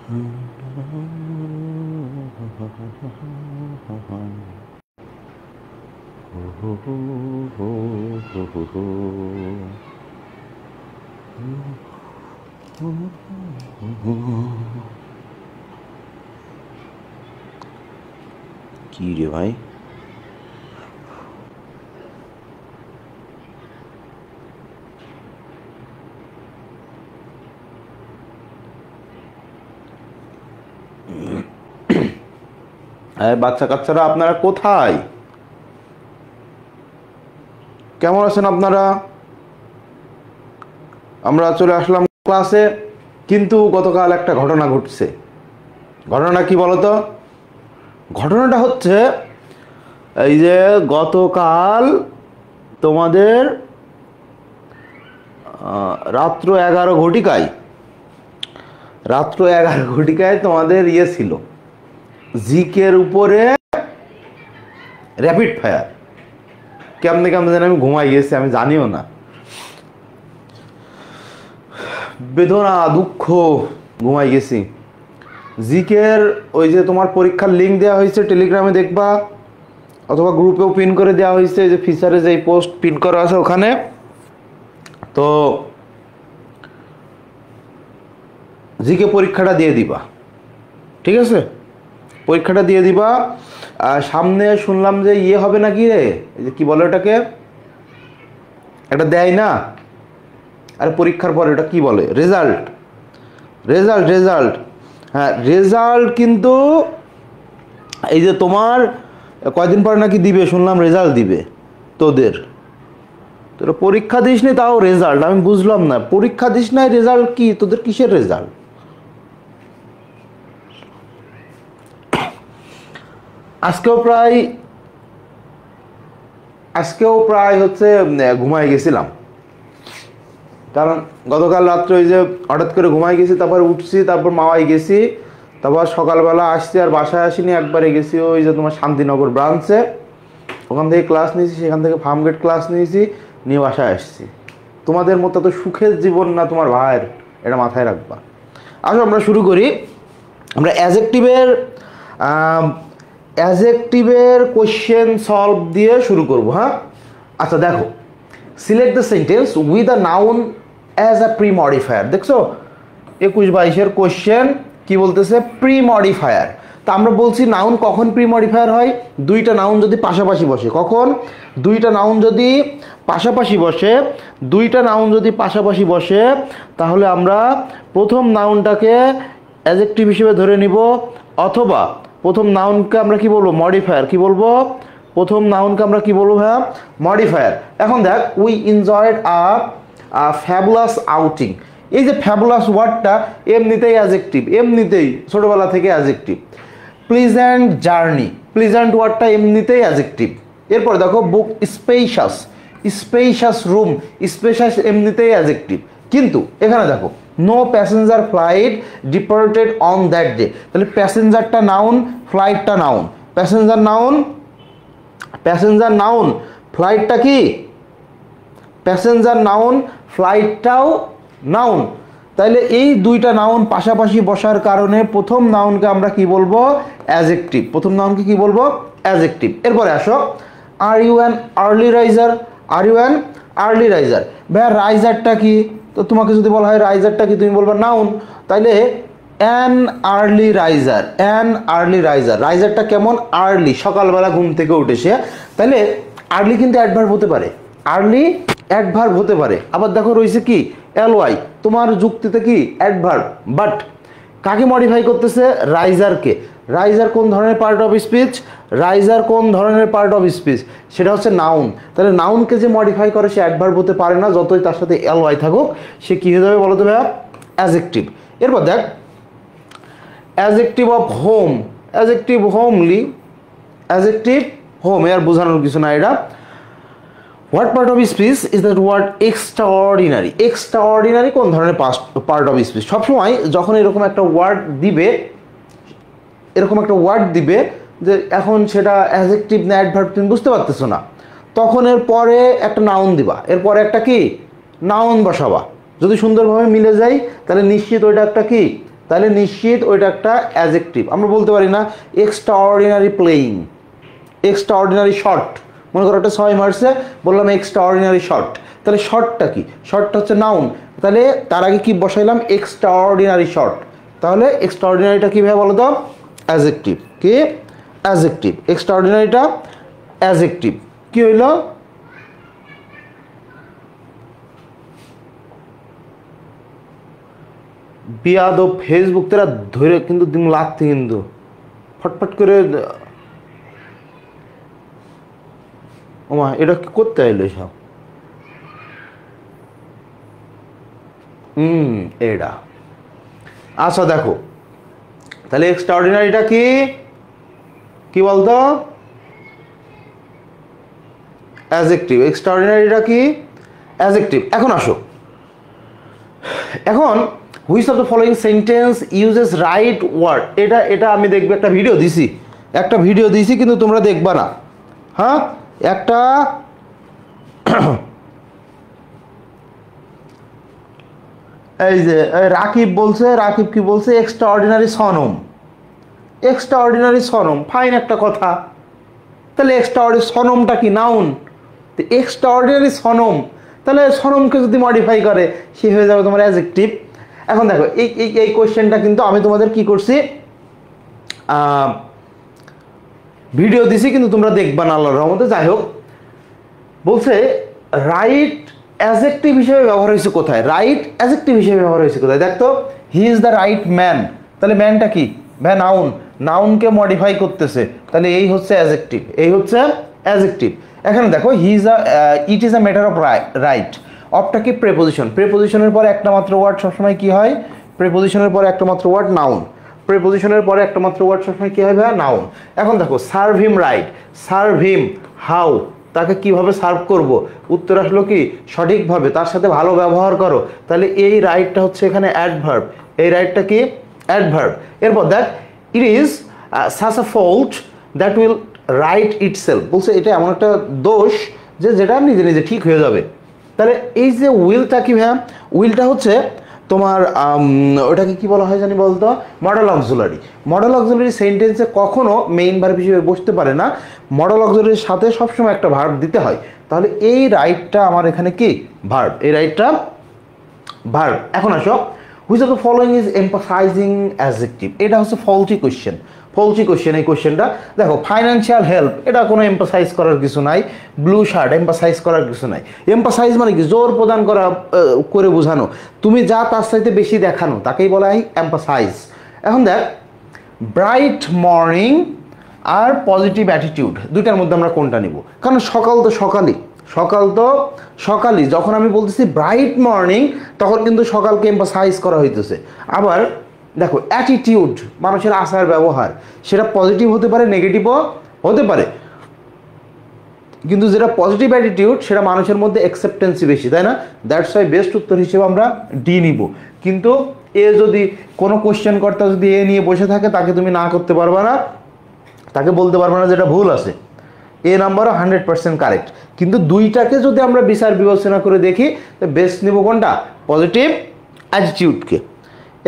কি রে ভাই, বাচ্চা কাচ্চারা আপনারা কোথায়, কেমন আছেন আপনারা? আমরা চলে আসলাম ক্লাসে, কিন্তু গতকাল একটা ঘটনা ঘটছে। ঘটনা কি বলতো? ঘটনাটা হচ্ছে এই যে গতকাল তোমাদের রাত্র 11 ঘটিকায় তোমাদের ছিল জিকের উপরে র্যাপিড ফায়ার। কেমনে কেমনে যেন আমি ঘুমাই গেছি, আমি জানিও না। বেদনা দুঃখ ঘুমাই গেছি। জিকের ওই যে তোমার পরীক্ষার লিঙ্ক দেওয়া হয়েছে, টেলিগ্রামে দেখবা, অথবা গ্রুপেও পিন করে দেওয়া হয়েছে, যে ফিচারে যে পোস্ট পিন করা আছে ওখানে। তো জিকে পরীক্ষাটা দিয়ে দিবা, ঠিক আছে? পরীক্ষাটা দিয়ে দিবা। সামনে শুনলাম যে হবে নাকি রে, কি বলে ওটাকে, এটা দেয় না, আর পরীক্ষার পরে ওটা কি বলে, রেজাল্ট। হ্যাঁ, রেজাল্ট কিন্তু এই যে তোমার কয়দিন পরে নাকি দিবে, শুনলাম রেজাল্ট দিবে তোদের। তোরা পরীক্ষা দিস নি তাও রেজাল্ট, আমি বুঝলাম না। পরীক্ষা দিস নাই রেজাল্ট কি, তোদের কিসের রেজাল্ট? আজকেও প্রায় হচ্ছে ঘুমাই গেছিলাম, কারণ গতকাল রাত্রে ওই যে হঠাৎ করে ঘুমাই গেছি, তারপর উঠছি, তারপর মাওয়াই গেছি, তারপর সকালবেলা আসছি, আর বাসায় আসিনি, একবারে গেছি ওই যে তোমার শান্তিনগর ব্রাঞ্চে, ওখান থেকে ক্লাস নিয়েছি, সেখান থেকে ফার্মগেট ক্লাস নিয়েছি, নিয়ে বাসায় আসছি। তোমাদের মতো তো সুখের জীবন না তোমার ভাইয়ের, এটা মাথায় রাখবা। আসো আমরা শুরু করি। আমরা অ্যাজেক্টিভের কোশ্চেন সলভ দিয়ে শুরু করব। হ্যাঁ, আচ্ছা দেখো, select the sentence with a noun as a pre modifier. দেখছো 21-22 কোশ্চেন কি বলতেছে, প্রি মডিফায়ার। তা আমরা বলছি নাউন কখন প্রি মডিফায়ার হয়? দুইটা নাউন যদি পাশাপাশি বসে। কখন? দুইটা নাউন যদি পাশাপাশি বসে, তাহলে আমরা প্রথম নাউনটাকে অ্যাডজেক্টিভ হিসেবে ধরে নিব, অথবা প্রথম নাউনকে আমরা কি বলবো, মডিফায়ার। কি বলবো? প্রথম নাউনকে আমরা কি বলবো? হ্যাঁ, মডিফায়ার। এখন দেখ, we enjoyed a fabulous outing. এই যে ফ্যাবুলাস ওয়ার্ডটা এমনিতেই অ্যাডজেক্টিভ, এমনিতেই ছোটবেলা থেকে অ্যাডজেক্টিভ। প্লিজেন্ট জার্নি, প্লিজেন্ট ওয়ার্ডটা এমনিতেই অ্যাডজেক্টিভ। এরপর দেখো, বুক স্পেশাস রুম, স্পেশাস এমনিতেই অ্যাডজেক্টিভ। কিন্তু এখানে দেখো, no passenger flight departed on that day. তাহলে প্যাসেঞ্জারটা নাউন, ফ্লাইটটা নাউন। প্যাসেঞ্জার নাউন, ফ্লাইটটা কি? প্যাসেঞ্জার নাউন, ফ্লাইটটাও নাউন। তাহলে এই দুইটা নাউন পাশাপাশি বসার কারণে প্রথম নাউনকে আমরা কি বলবো? অ্যাডজেক্টিভ। প্রথম নাউনকে কি বলবো? অ্যাডজেক্টিভ। এরপরে আসো, are you an early riser? ভাইয়া রাইজারটা কি? তো তোমাকে যদি বলা হয় রাইজারটা কি, তুমি বলবে নাউন। তাইলে অ্যান আর্লি রাইজার, রাইজারটা কেমন? আর্লি, সকালবেলা ঘুম থেকে উঠেছে। তাহলে আর্লি কিন্তু অ্যাডভার্ব হতে পারে, আবার দেখো রয়েছে কি, এলওয়াই। তোমার যুক্তিতে কি অ্যাডভার্ব, বাট কাকে মডিফাই করতেছে? রাইজারকে। রাইজার কোন ধরনের পার্ট অফ স্পিচ? সেটা হচ্ছে নাউন। তাহলে নাউনকে যে মডিফাই করে সে অ্যাডভার্ব হতে পারে না, যতই তার সাথে এলওয়াই থাকুক, সে কি হয়ে যাবে বলো তো ভাইয়া? অ্যাডজেক্টিভ। এরপর দেখ, অ্যাডজেক্টিভ অফ হোম, হোম এর বোঝানোর কিছু না এটা। What part of speech is that word? Extraordinary কোন ধরনের পার্ট অফ স্পিচ? সবসময় যখন এরকম একটা ওয়ার্ড দিবে, যে এখন সেটা অ্যাডজেক্টিভ না অ্যাডভার্ব তুমি বুঝতে পারতেছো না, তখন এর পরে একটা নাউন দিবা, এরপরে একটা কি নাউন বসাবা। যদি সুন্দরভাবে মিলে যায় তাহলে নিশ্চিত ওইটা একটা কি তাহলে নিশ্চিত ওইটা একটা অ্যাডজেক্টিভ। আমরা বলতে পারি না এক্সট্রাঅর্ডিনারি প্লেইং, এক্সট্রাঅর্ডিনারি শট, মনে করো একটা 6 মারছে, বললাম এক্সট্রাঅর্ডিনারি শট, তাহলে শটটা কি? শটটা হচ্ছে নাউন, তাহলে তার আগে কি বসাইলাম? Extraordinary shot. তাহলে এক্সট্রাঅর্ডিনারিটা কীভাবে বলো তো? অ্যাডজেক্টিভ। কি? অ্যাডজেক্টিভ। এক্সট্রাঅর্ডিনারিটা অ্যাডজেক্টিভ। কি হইল? বিয়াদব ফেসবুক তারা ধরে কিন্তু দিন লাগতে, কিন্তু ফটফট করে। ওমা, এটা কি করতে আইলো সব? এটা আচ্ছা দেখো, তাহলে এক্সট্রাঅর্ডিনারিটা কি? কি বলতো? অ্যাডজেক্টিভ। এক্সট্রাঅর্ডিনারিটা কি? অ্যাডজেক্টিভ। এখন আসো, এখন which of the following sentence uses right word. এটা আমি দেখবে একটা ভিডিও দিছি, কিন্তু তোমরা দেখবা না। হ্যাঁ, একটা এই যে রাকিব বলছে, রাকিব কি বলছে? Extraordinary Sanam. Extraordinary Sanam, fine একটা কথা। তাহলে এক্সট্রাঅর্ডিনারি সনমটা কি? নাউন। তো এক্সট্রাঅর্ডিনারি সনম, তাহলে সনমকে যদি মডিফাই করে সে হয়ে যাবে তোমার অ্যাডজেক্টিভ। এখন দেখো এই কোয়েশ্চেনটা কিন্তু আমি তোমাদের কি করছি, ভিডিও দিছি, কিন্তু তোমরা দেখবা না আল্লাহর রহমতে। যাই হোক, বলছে রাইট অ্যাডজেক্টিভ হিসেবে ব্যবহার হয়েছে কোথায়? রাইট অ্যাডজেক্টিভ হিসেবে ব্যবহার হয়েছে কোথায়? দেখতো, he is the right man, তাহলে ম্যানটা কি? নাউন, নাউনকে মডিফাই করতেছে, তাহলে এই হচ্ছে অ্যাডজেক্টিভ, এই হচ্ছে অ্যাডজেক্টিভ। এখানে দেখো, he is it is a matter of right. অফটা কি? প্রেপোজিশন। প্রেপোজিশনের পরে একটা মাত্র ওয়ার্ড সবসময় কি হয়? প্রেপোজিশনের পরে একটা মাত্র ওয়ার্ড নাউন। প্রেপোজিশনের পরে একটা মাত্র ওয়ার্ড সবসময় কি হয় ভাই? নাউন। এখন দেখো, serve him right, serve him how, তাকে কিভাবে সার্ভ করব? উত্তর আসলো কি? সঠিকভাবে, তার সাথে ভালো ব্যবহার করো। তাহলে এই রাইটটা হচ্ছে এখানে অ্যাডভার্ব। এই রাইটটা কি? অ্যাডভার্ব। এরপর দেখ, it is such a fault that will write itself. বলছে এটা এমন একটা দোষ যেটা নিজে নিজে ঠিক হয়ে যাবে। তাহলে এই যে উইলটা কি ভাইয়া? উইলটা হচ্ছে তোমার ওটাকে কি বলা হয় জানি বলতো? Modal auxiliary. মডেল অক্সিলারি সেন্টেন্সে কখনো মেইন ভার্ব হিসেবে বসতে পারে না, মডেল অক্সিলারির সাথে সবসময় একটা ভার্ব দিতে হয়। তাহলে এই রাইটটা আমার এখানে কি? ভার্ব। এই রাইটটা ভার্ব। এখন আসো, which of the following is emphasising adjective. এটা হচ্ছে ফলটি কোয়েশ্চেন। ফলটি কোয়েশ্চেন এই কোয়েশ্চেনটা। দেখো, ফাইন্যান্সিয়াল হেল্প, এটা কোনো এমফাসাইজ করার কিছু নাই। ব্লু শার্ট, এমফাসাইজ করার কিছু নাই। এমফাসাইজ মানে কি? জোর প্রদান করা, করে বোঝানো। তুমি যা তার চাইতে বেশি দেখানো, তাকেই বলা হয় এমফাসাইজ। এখন দেখ, ব্রাইট মর্নিং আর পজিটিভ অ্যাটিটিউড, দুইটার মধ্যে আমরা কোনটা নিব? কারণ সকাল তো সকালই যখন আমি বলতেছি ব্রাইট মর্নিং, তখন কিন্তু সকালকে এমফাসাইজ করা হইতেছে। আবার দেখো, অ্যাটিটিউড, মানুষের আচার ব্যবহার, সেটা পজিটিভ হতে পারে, নেগেটিভও হতে পারে, কিন্তু যেটা পজিটিভ অ্যাটিটিউড সেটা মানুষের মধ্যে অ্যাকসেপ্টেন্সি বেশি, তাই না? দ্যাটস ওয়াই বেস্ট উত্তর হিসেবে আমরা ডি নিব। কিন্তু এ যদি কোনো কোয়েশ্চেন কর্তা যদি এ নিয়ে বসে থাকে, তাকে তুমি না করতে পারবে না, তাকে বলতে পারবে না যেটা ভুল আছে। এ নাম্বারও 100% কারেক্ট। কিন্তু দুইটাকে যদি আমরা বিচার বিবেচনা করে দেখি, বেস্ট নিব কোনটা? পজিটিভ অ্যাটিটিউডকে।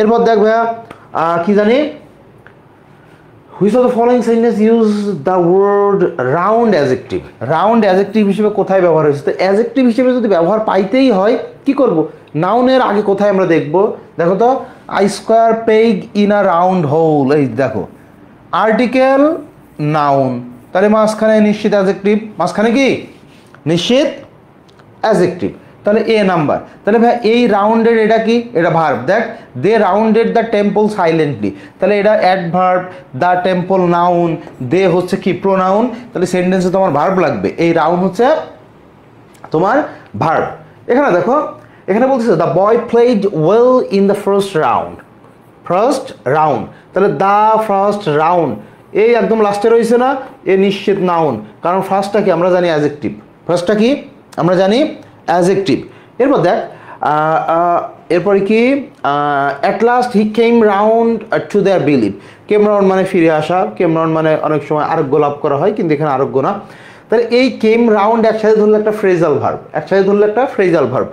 এরপর দেখ ভাইয়া, কি জানি, which of the following sentence use the word round adjective. Round adjective হিসেবে কোথায় ব্যবহার হয়েছে? তো অ্যাডজেক্টিভ হিসেবে যদি ব্যবহার পাইতেই হয়, কি করব? নাউনের আগে কোথায় আমরা দেখব? দেখো তো, a square peg in a round hole. এই দেখো, আর্টিকেল নাউন, তাহলে মাঝখানে নিশ্চিত অ্যাডজেক্টিভ। মাঝখানে কি? নিশ্চিত অ্যাডজেক্টিভ। তাহলে এ নাম্বার। তাহলে ভাই এই রাউন্ডেড, এটা কি? এটা ভার্ব। দেখ, দে রাউন্ডেড দ্য টেম্পল সাইলেন্টলি, তাহলে এটা অ্যাডভার্ব। দ্য টেম্পল নাউন, দে হচ্ছে কি? প্রোনাউন। তাহলে সেন্টেন্সে তোমার ভার্ব লাগবে, এই রাউন্ড হচ্ছে তোমার ভার্ব। এখানে দেখো, এখানে বলতেছে the boy played well in the first round. First round, তাহলে দ্য ফার্স্ট রাউন্ড, এই একদম লাস্টে রয়েছে না? এ নিশ্চিত নাউন, কারণ ফার্স্টটা কি? আমরা জানি অ্যাডজেক্টিভ। ফার্স্টটা কি? আমরা জানি অ্যাডজেক্টিভ। এরপর দেখ, এরপরে কি? At last he came round to their believe. Came round মানে ফিরে আসা, কেম রাউন্ড মানে অনেক সময় আরোগ্য লাভ করা হয়, কিন্তু এখানে আরোগ্য না। তাহলে এই কেম রাউন্ড একসাথে ধরলে একটা ফ্রেজাল ভার্ব,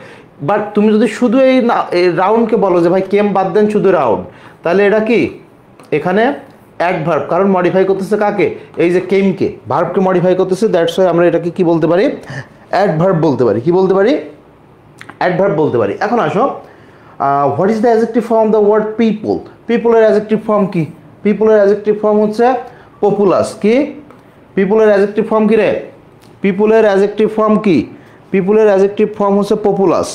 বাট তুমি যদি শুধু এই রাউন্ডকে বলো যে ভাই কেম বাদ দেন, শুধু রাউন্ড, তাহলে এটা কি এখানে অ্যাডভার্ব, কারণ মডিফাই করতেছে কাকে, এই যে কেমকে, ভার্বকে মডিফাই করতেছে, দ্যাটস ওয়াই আমরা এটাকে কি বলতে পারি, অ্যাডভার্ব বলতে পারি। কি বলতে পারি, অ্যাডভার্ব বলতে পারি। এখন আসো, what is the adjective form the word people? পিপলের অ্যাডজেক্টিভ ফর্ম কি? পিপলের অ্যাডজেক্টিভ ফর্ম হচ্ছে পপুলাস। কি পিপলের অ্যাডজেক্টিভ ফর্ম কি রে? পিপলের অ্যাডজেক্টিভ ফর্ম কি? পিপলের অ্যাডজেক্টিভ ফর্ম হচ্ছে পপুলাস।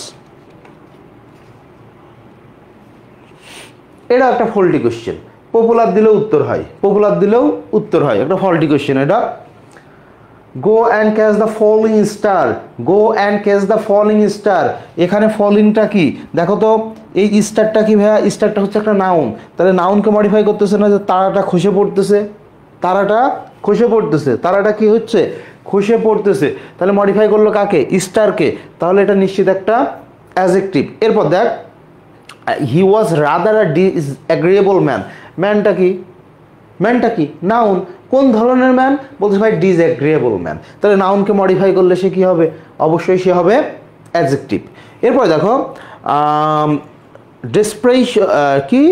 এটা একটা ফল্টি কোশ্চেন, পপুলার দিলেও উত্তর হয়, পপুলার দিলেও উত্তর হয়, একটা ফল্টি কোশ্চেন এটা। Go and catch the falling star, go and catch the falling star, এখানে ফলিংটা কি দেখো তো, এই স্টারটা কি ভাইয়া? স্টারটা হচ্ছে একটা নাউন, তাহলে নাউনকে মডিফাই করতেছে না যে তারাটা খসে পড়তেছে, তারাটা খসে পড়তেছে, তারাটা কি হচ্ছে? খসে পড়তেছে, তাহলে মডিফাই করলো কাকে? স্টারকে, তাহলে এটা নিশ্চিত একটা অ্যাডজেক্টিভ। এরপর দেখ, হি ওয়াজ রাদার আ ডিসএগ্রিয়েবল ম্যান, ম্যানটা কি? ম্যানটা কি? নাউন। কোন ধরনের ম্যান? বলছে ভাই ডিসএগ্রিয়েবল ম্যান, তাহলে নাউনকে মডিফাই করলে সে কি হবে? অবশ্যই সে হবে অ্যাডজেক্টিভ। এরপরে দেখো, ডেসপ্রেশন কি,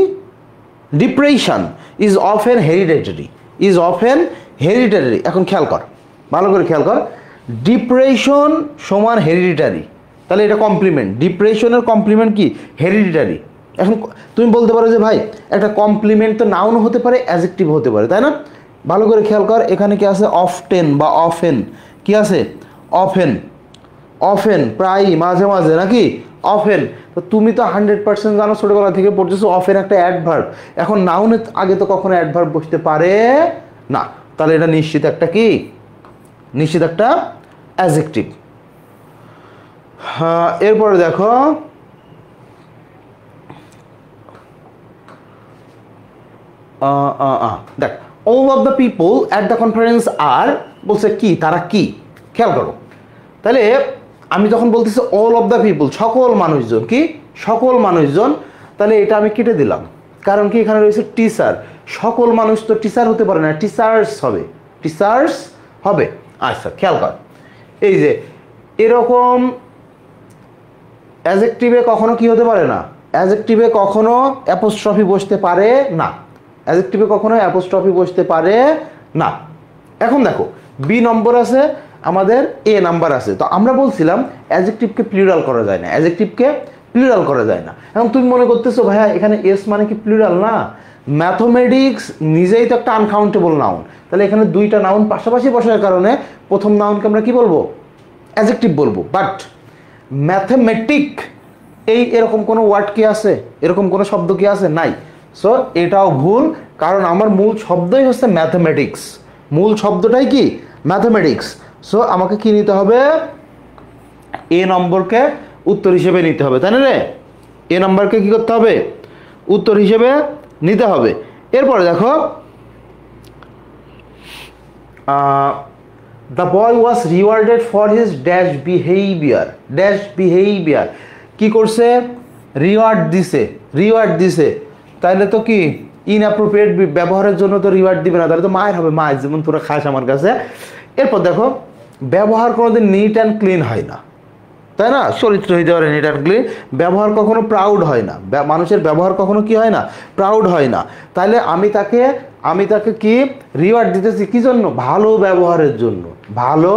depression is often hereditary, is often hereditary. এখন খেয়াল কর, ভালো করে খেয়াল কর, ডিপ্রেশন সমান হেরিডিটারি, তাহলে এটা কমপ্লিমেন্ট। ডিপ্রেশনের কমপ্লিমেন্ট কি? হেরিডিটারি। এখন তুমি বলতে পারো যে ভাই একটা কমপ্লিমেন্ট তো নাউন হতে পারে, অ্যাডজেক্টিভ হতে পারে, তাই না? ভালো করে খেয়াল কর, এখানে কি আছে? অফটেন বা অফেন। কি আছে? অফেন। অফেন প্রায়, মাঝে মাঝে, নাকি? অফেন। তো তুমি তো 100% জানো, ছোটবেলা থেকে পড়তেছো, অফেন একটা অ্যাডভার্ব। এখন নাউনের আগে তো কখনো অ্যাডভার্ব বসতে পারে না, তাহলে এটা নিশ্চিত একটা কি? নিশ্চিত একটা অ্যাডজেক্টিভ। হ্যাঁ, এরপরে দেখো, দেখ, all of the people at the conference আর, বলছে কি? তারা কি? খেয়াল করো, তাহলে আমি যখন বলতেছি অল অফ দ্য পিপল, সকল মানুষজন, কি? সকল মানুষজন, তাহলে এটা আমি কেটে দিলাম, কারণ কি এখানে রয়েছে টিচার, সকল মানুষ তো টিচার হতে পারে না, টিচার্স হবে, টিচার্স হবে। আচ্ছা খেয়াল কর, এই যে এরকম অ্যাডজেক্টিভে কখনো কি হতে পারে না? অ্যাডজেক্টিভে কখনো অ্যাপোস্ট্রফি বসতে পারে না, অ্যাডজেক্টিভে কখনো অ্যাপোস্ট্রফি বসতে পারে না। এখন দেখো, বি নম্বর আছে, আমাদের এ নাম্বার আছে, তো আমরা বলছিলাম অ্যাডজেক্টিভকে প্লুরাল করা যায় না, অ্যাডজেক্টিভকে প্লুরাল করা যায় না। এখন তুমি মনে করতেছো ভাইয়া এখানে এস মানে কি প্লুরাল? না, ম্যাথমেটিক্স নিজেই তো একটা আনকাউন্টেবল নাউন, তাহলে এখানে দুইটা নাউন পাশাপাশি বসার কারণে প্রথম নাউনকে আমরা কি বলবো? অ্যাডজেক্টিভ বলবো। বাট ম্যাথমেটিক, এরকম কোনো ওয়ার্ড কি আছে? এরকম কোনো শব্দ কি আছে? নাই। সো এটাও ভুল, কারণ আমার মূল শব্দই হচ্ছে ম্যাথমেটিক্স, মূল শব্দটাই কি? ম্যাথমেটিক্স। সো আমাকে কি নিতে হবে? এ নম্বরকে উত্তর হিসেবে নিতে হবে, তাই না রে? এ নম্বরকে কি করতে হবে? উত্তর হিসেবে নিতে হবে। এরপরে দেখো, the boy was rewarded for his dash behaviour, dash behaviour, কি করছে? রিওয়ার্ড দিছে, রিওয়ার্ড দিছে, তাইলে তো কি ইনঅ্যাপ্রোপ্রিয়েট ব্যবহারের জন্য তো রিওয়ার্ড দিবে না, তাহলে তো মায়ের হবে, মায়ের যেমন তোরা খাস আমার কাছে। এরপর দেখো, ব্যবহার কোনোদিন নিট অ্যান্ড ক্লিন হয় না, তাই না? চরিত্র হইতে পারে নিট অ্যান্ড ক্লিন, ব্যবহার কখনো প্রাউড হয় না, মানুষের ব্যবহার কখনো কি হয় না? প্রাউড হয় না। তাহলে আমি তাকে কি রিওয়ার্ড দিতেছি? কি জন্য? ভালো ব্যবহারের জন্য, ভালো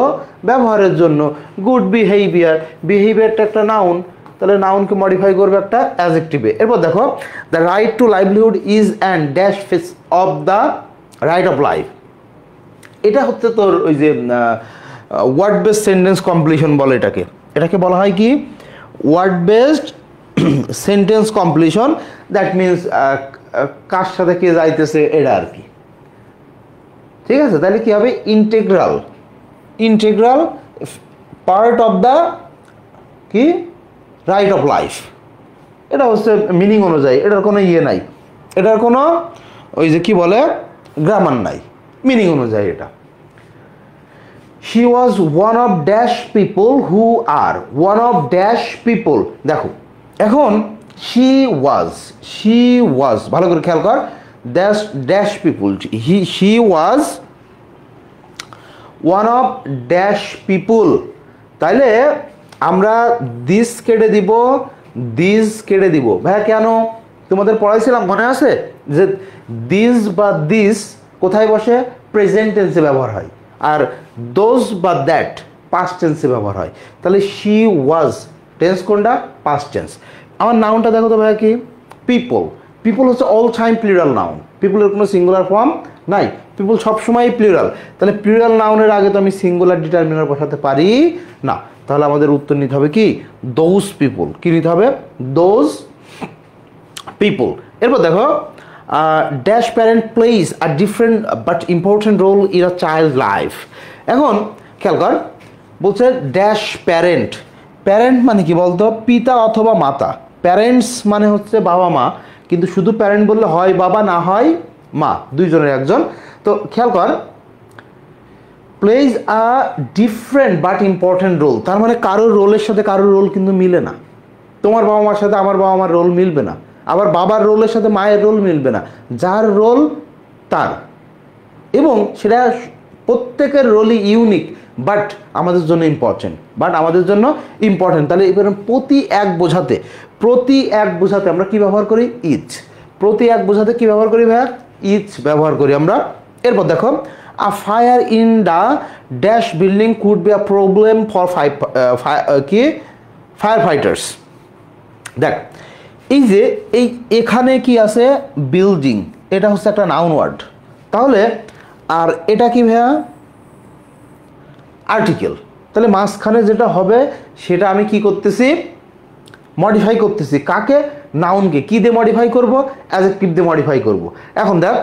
ব্যবহারের জন্য। গুড বিহেভিয়ার, বিহেভিয়ারটা একটা নাউন, তাহলে নাউনকে মডিফাই করবে একটা অ্যাডজেক্টিভে। এরপর দেখো, the right two livelihood is and dash face of the right of life, এটা হচ্ছে তোর ওই যে ওয়ার্ড বেসড সেন্টেন্স কমপ্লিশন বলে এটাকে, এটাকে বলা হয় কি? Word based sentence completion. That means কার সাথে কে যাইতেছে এটা আর কি, ঠিক আছে? তাহলে কি হবে? Integral, integral part of the কি রাইট অফ লাইফ, এটা হচ্ছে মিনিং অনুযায়ী, এটার কোনো ইয়ে নাই, এটার কোনো ওই যে কি বলে গ্রামার নাই, মিনিং অনুযায়ী এটা। She was one of dash people who are one of dash people, দেখো এখন she was ভালো করে খেয়াল কর, dash people, she was one of dash people, তাইলে আমরা দিস কেটে দিব, দিস কেটে দিব। ভাইয়া কেন? তোমাদের পড়াইছিলাম মনে আছে যে দিস বা দিস কোথায় বসে, প্রেজেন্ট টেন্সে ব্যবহার হয়, আর দোজ বা দ্যাট পাস্ট টেন্সে ব্যবহার হয়। তাহলে শি ওয়াজ টেন্স কোনটা, পাস্ট টেন্স। আমার নাউনটা দেখো তো ভাইয়া কি, পিপল। পিপল হচ্ছে অল টাইম প্লুরাল নাউন, পিপলের কোনো সিঙ্গুলার ফর্ম নাই, পিপল সবসময় প্লুরাল। তাহলে প্লুরাল নাউনের আগে তো আমি সিঙ্গুলার ডিটারমিনার বসাতে পারি না, তাহলে আমাদের উত্তর নিতে হবে কি, দোজ পিপল। কি নিতে হবে, দোজ পিপল। এরপর দেখো dash parent place a different but important role in a child life. এখন খেয়াল কর, বলছে ড্যাশ প্যারেন্ট। প্যারেন্ট মানে কি বলতো, পিতা অথবা মাতা। প্যারেন্টস মানে হচ্ছে বাবা মা, কিন্তু শুধু প্যারেন্ট বললে হয় বাবা না হয় মা, দুইজনের একজন। তো খেয়াল কর, plays a different but important role, তার মানে কারোর রোলের সাথে কারোর রোল কিন্তু মিলে না। তোমার বাবা মার সাথে আমার বাবা মার রোল মিলবে না, আবার বাবার রোলের সাথে মায়ের রোল মিলবে না, যার রোল তার, এবং সেটা প্রত্যেকের রোলই ইউনিক, বাট আমাদের জন্য ইম্পর্টেন্ট, তাহলে এবার প্রতি এক বোঝাতে আমরা কি ব্যবহার করি, ইচ। প্রতি এক বোঝাতে কি ব্যবহার করি ভাইয়া, ইচ ব্যবহার করি আমরা। এরপর দেখো, আ fire in the dash building could be a problem for fire fighters. দেখ এই যে এখানে কি আছে, বিল্ডিং, এটা হচ্ছে একটা নাউন ওয়ার্ড, তাহলে আর এটা কি ভাইয়া, আর্টিকেল। তাহলে মাঝখানে যেটা হবে সেটা আমি কি করতেছি, মডিফাই করতেছি। কাকে, নাউনকে। কি দিয়ে মডিফাই করব, অ্যাডজেক্টিভ দিয়ে মডিফাই করব। এখন দেখ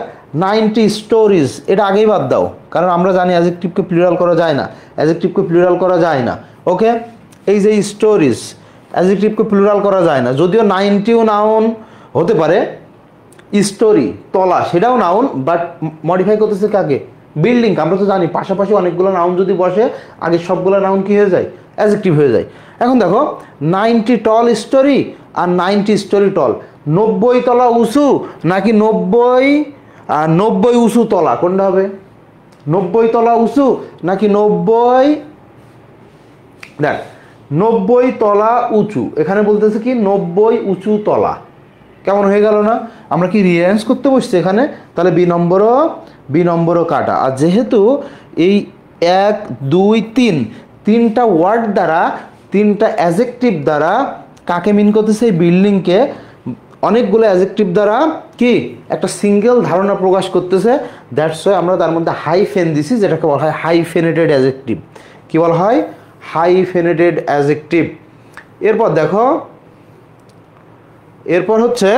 90 স্টোরিজ, এটা আগেই বাদ দাও, কারণ আমরা জানি অ্যাডজেক্টিভকে প্লুরাল করা যায় না, ওকে। এই যে স্টোরিজ, অ্যাডজেক্টিভকে প্লুরাল করা যায় না, যদিও 90ও নাউন হতে পারে। স্টোরি, তলা, সেটাও নাউন, বাট মডিফাই করতেছে কাকে, বিল্ডিং। আমরা তো জানি পাশাপাশি অনেকগুলো নাউন যদি বসে, আগে সবগুলো নাউন কি হয়ে যায়, অ্যাডজেক্টিভ হয়ে যায়। এখন দেখো 90 টল স্টোরি আর 90 স্টোরি টল, 90 তলা উঁচু নাকি 90 উঁচু তলা, কোনটা হবে, 90 তলা উঁচু নাকি 90 তলা উঁচু। এখানে বলতেছে কি 90 উঁচু তলা, কেমন হয়ে গেল না, আমরা কি রিয়ারেঞ্জ করতে বসছি এখানে, তাহলে বি নম্বরও কাটা। আর যেহেতু এই 1 2 3 তিনটা ওয়ার্ড দ্বারা, তিনটা অ্যাডজেক্টিভ দ্বারা কাকে মিন করতেছে, এই বিল্ডিংকে অনেকগুলো অ্যাডজেক্টিভ দ্বারা কি একটা সিঙ্গেল ধারণা প্রকাশ করতেছে, দ্যাটস ওয়াই আমরা তার মধ্যে হাইফেন দিছি, যেটাকে বলা হয় হাইফেনেটেড অ্যাডজেক্টিভ। কি বলা হয়, হাইফেনেটেড অ্যাডজেক্টিভ। এরপর দেখো, এরপর হচ্ছে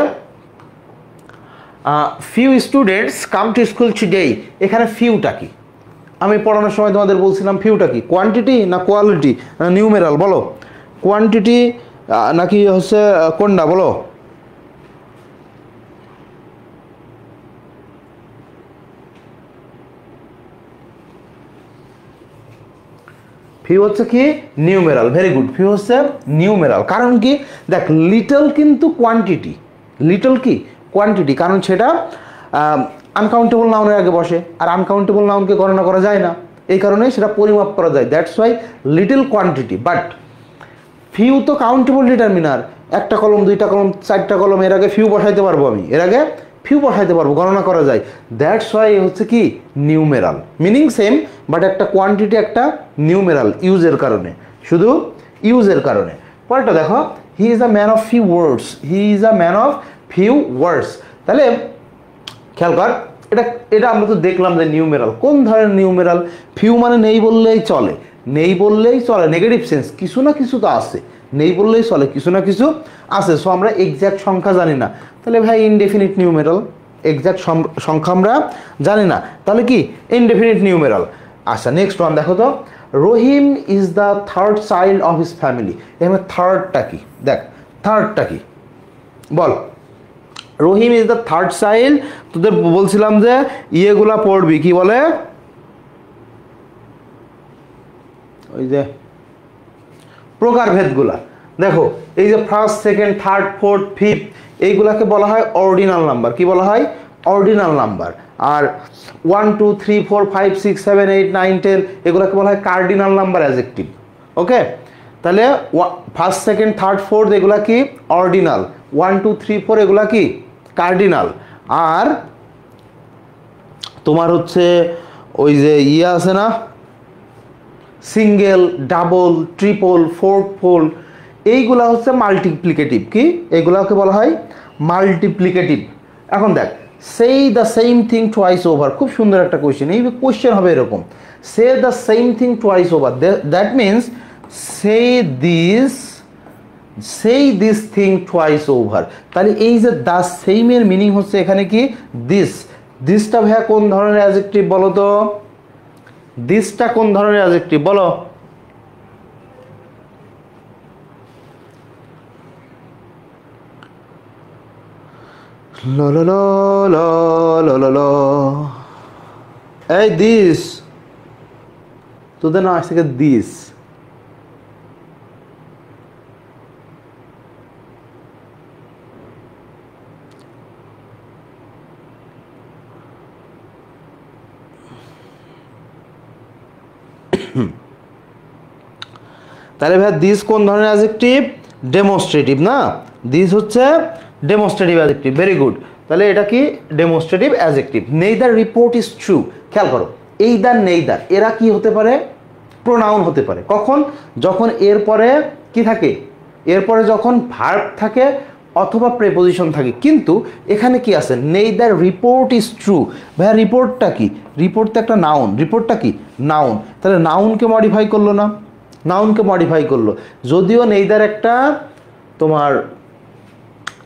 few students come to school today. এখানে ফিউটা কি, আমি পড়ানোর সময় তোমাদের বলছিলাম ফিউটা কি, কোয়ান্টিটি না কোয়ালিটি না নিউমেরাল, বলো কোয়ান্টিটি নাকি হচ্ছে কোনটা, বলো। ফিউ হচ্ছে কি, নিউমেরাল। ভেরি গুড, ফিউ হচ্ছে নিউমেরাল। কারণ কি, দেখ লিটল কিন্তু কোয়ান্টিটি, লিটল কি কোয়ান্টিটি, কারণ সেটা আনকাউন্টেবল নাউনের আগে বসে, আর আনকাউন্টেবল নাউনকে গণনা করা যায় না, এই কারণে সেটা পরিমাপ করা যায়, that's why little quantity. But few তো কাউন্টেবল ডিটারমিনার, একটা কলম, দুইটা কলম, চারটা কলম, এর আগে ফিউ বসাইতে পারবো আমি, গণনা করা যায়, দ্যাটস ওয়াই হচ্ছে কি নিউমেরাল। মিনিং সেম, বাট একটা কোয়ান্টিটি একটা নিউমেরাল, ইউজের কারণে, শুধু ইউজের কারণে। পরেরটা দেখো, he is a man of few words. তাহলে খেয়াল কর, এটা আমরা তো দেখলাম যে নিউমেরাল। কোন ধরনের নিউমেরাল, ফিউ মানে নেই বললেই চলে, নেগেটিভ সেন্স, কিছু না কিছু তো আছে, নেই বললেই চলে, কিছু না কিছু আছে। সো আমরা এক্স্যাক্ট সংখ্যা জানি না, তাহলে ভাই ইনডেফিনিট নিউমেরাল। এক্স্যাক্ট সংখ্যা আমরা জানি না, তাহলে কি ইনডেফিনিট নিউমেরাল। আচ্ছা, নেক্সট ওয়ান দেখো তো, Rahim is the third child of his family. এখানে থার্ডটা কি, দেখ থার্ডটা কি বল, Rahim is the third child. তোদের বলছিলাম যে ইয়েগুলা পড়বি, কি বলে, ওই যে প্রকারভেদগুলা। দেখো এই যে first, second, third, fourth, fifth, এইগুলাকে বলা হয় অর্ডিনাল নাম্বার। কি বলা হয়, অর্ডিনাল নাম্বার। আর 1 2 3 4 5 6 7 8 9 10 এগুলাকে বলা হয় কার্ডিনাল নাম্বার অ্যাডজেক্টিভ। ওকে, তাহলে ফার্স্ট সেকেন্ড থার্ড ফোর্থ এগুলা কি অর্ডিনাল, 1 2 3 4 এগুলা কি কার্ডিনাল। আর তোমার হচ্ছে ওই যে ইয়ে আছে না, single, double, triple, fourth fold, এইগুলা হচ্ছে মাল্টিপ্লিকেটিভ। কি এইগুলাকে বলা হয় মাল্টিপ্লিকেটিভ। এখন দেখ, say the same thing twice over, খুব সুন্দর একটা কোয়েশ্চেন। এই কোয়েশ্চেন হবে এরকম, say the same thing twice over, that means say this thing twice over. তাহলে এই যে দ্য সেমের মিনিং হচ্ছে এখানে কি দিসটা ভাইয়া কোন ধরনের অ্যাডজেক্টিভ বলো তো, দিসটা কোন ধরনের অ্যাডজেক্টিভ বলো? এই দিস তোদের না আজ থেকে দিস, তাহলে ভাই দিস কোন ধরনের অ্যাডজেক্টিভ? ডেমনস্ট্রেটিভ না, দিস হচ্ছে ডেমনস্ট্রেটিভ অ্যাডজেক্টিভ। ভেরি গুড, তাহলে এটা কি demonstrative adjective. Neither report is true, খেয়াল করো, এইদার নেইদার এরা কি হতে পারে? প্রোনাউন হতে পারে। কখন? যখন এরপরে কি থাকে, এরপরে যখন ভার্ব থাকে অথবা প্রেপোজিশন থাকে। কিন্তু এখানে কি আছে? Neither report is true. ভাইয়া রিপোর্টটা কি? রিপোর্ট তো একটা নাউন, রিপোর্টটা কি নাউন, তাহলে নাউনকে মডিফাই করলো না, নাউনকে মডিফাই করলো। যদিও নেইদার একটা তোমার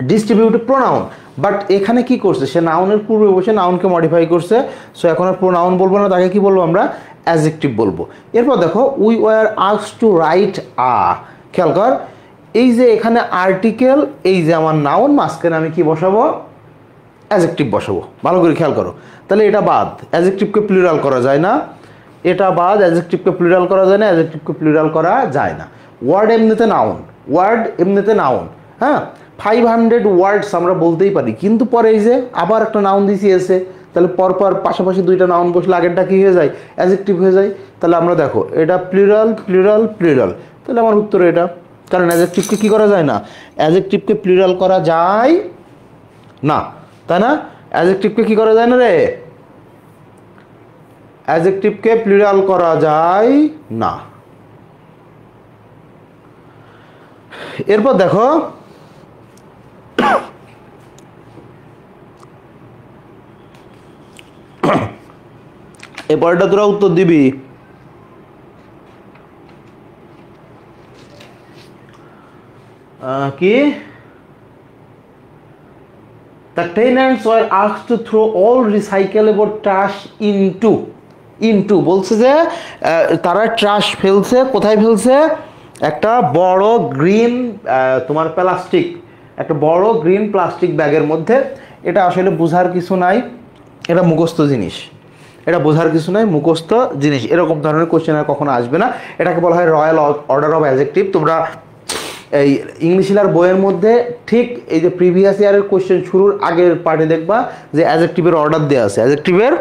ডিস্ট্রিবিউটিভ প্রোনাউন, বাট এখানে কি করছে? সে নাউনের পূর্বে বসে নাউনকে মডিফাই করছে। সো এখন আর প্রোনাউন বলবো না, তাকে কি বলবো আমরা? অ্যাডজেক্টিভ বলবো। এরপর দেখো, we were asked two write আ, খেয়াল কর, এই যে এখানে আর্টিকেল, এই যে আমার নাউন, মাঝখানে আমি কি বসাবো? অ্যাডজেক্টিভ বসাবো। ভালো করে খেয়াল করো, তাহলে এটা বাদ, অ্যাডজেক্টিভকে প্লুরাল করা যায় না, এটা বাদ, অ্যাডজেক্টিভকে প্লুরাল করা যায় না, অ্যাডজেক্টিভকে প্লুরাল করা যায় না। ওয়ার্ড এমনিতে নাউন, ওয়ার্ড এমনিতে নাউন, হ্যাঁ 500 ওয়ার্ডস আমরা বলতেই পারি, কিন্তু পরে এই যে আবার একটা নাউন দিছি এসে, তাহলে পরপর পাশাপাশি দুইটা নাউন বসলে আগেরটা কি হয়ে যায়? অ্যাডজেক্টিভ হয়ে যায়। তাহলে আমরা দেখো এটা প্লুরাল প্লুরাল প্লুরাল, তাহলে আমার উত্তর এটা, কারণ অ্যাডজেক্টিভকে কি করা যায় না? অ্যাডজেক্টিভকে প্লুরাল করা যায় না, তাই না? অ্যাডজেক্টিভকে কি করা যায় না রে? অ্যাডজেক্টিভকে প্লুরাল করা যায় না। এরপর দেখো, এরপরটা তোরা উত্তর দিবি। কি? The tenants were asked to throw all recyclable trash into বলছে যে তারা ট্রাশ ফেলছে, কোথায় ফেলছে? একটা বড় গ্রিন তোমার প্লাস্টিক, একটা বড় গ্রিন প্লাস্টিক ব্যাগের মধ্যে। এটা আসলে বোঝার কিছু নাই, এটা মুখস্থ জিনিস, এটা বোঝার কিছু নাই, মুখস্থ জিনিস। এরকম ধরনের কোশ্চেন আর কখনো আসবে না। এটাকে বলা হয় রয়্যাল অর্ডার অফ অ্যাডজেক্টিভ। তোমরা এই ইংলিশ লার বইয়ের মধ্যে ঠিক এই যে প্রিভিয়াস ইয়ারের কোশ্চেন শুরুর আগের পার্টে দেখবা যে অ্যাডজেক্টিভের অর্ডার দেওয়া আছে। অ্যাডজেক্টিভের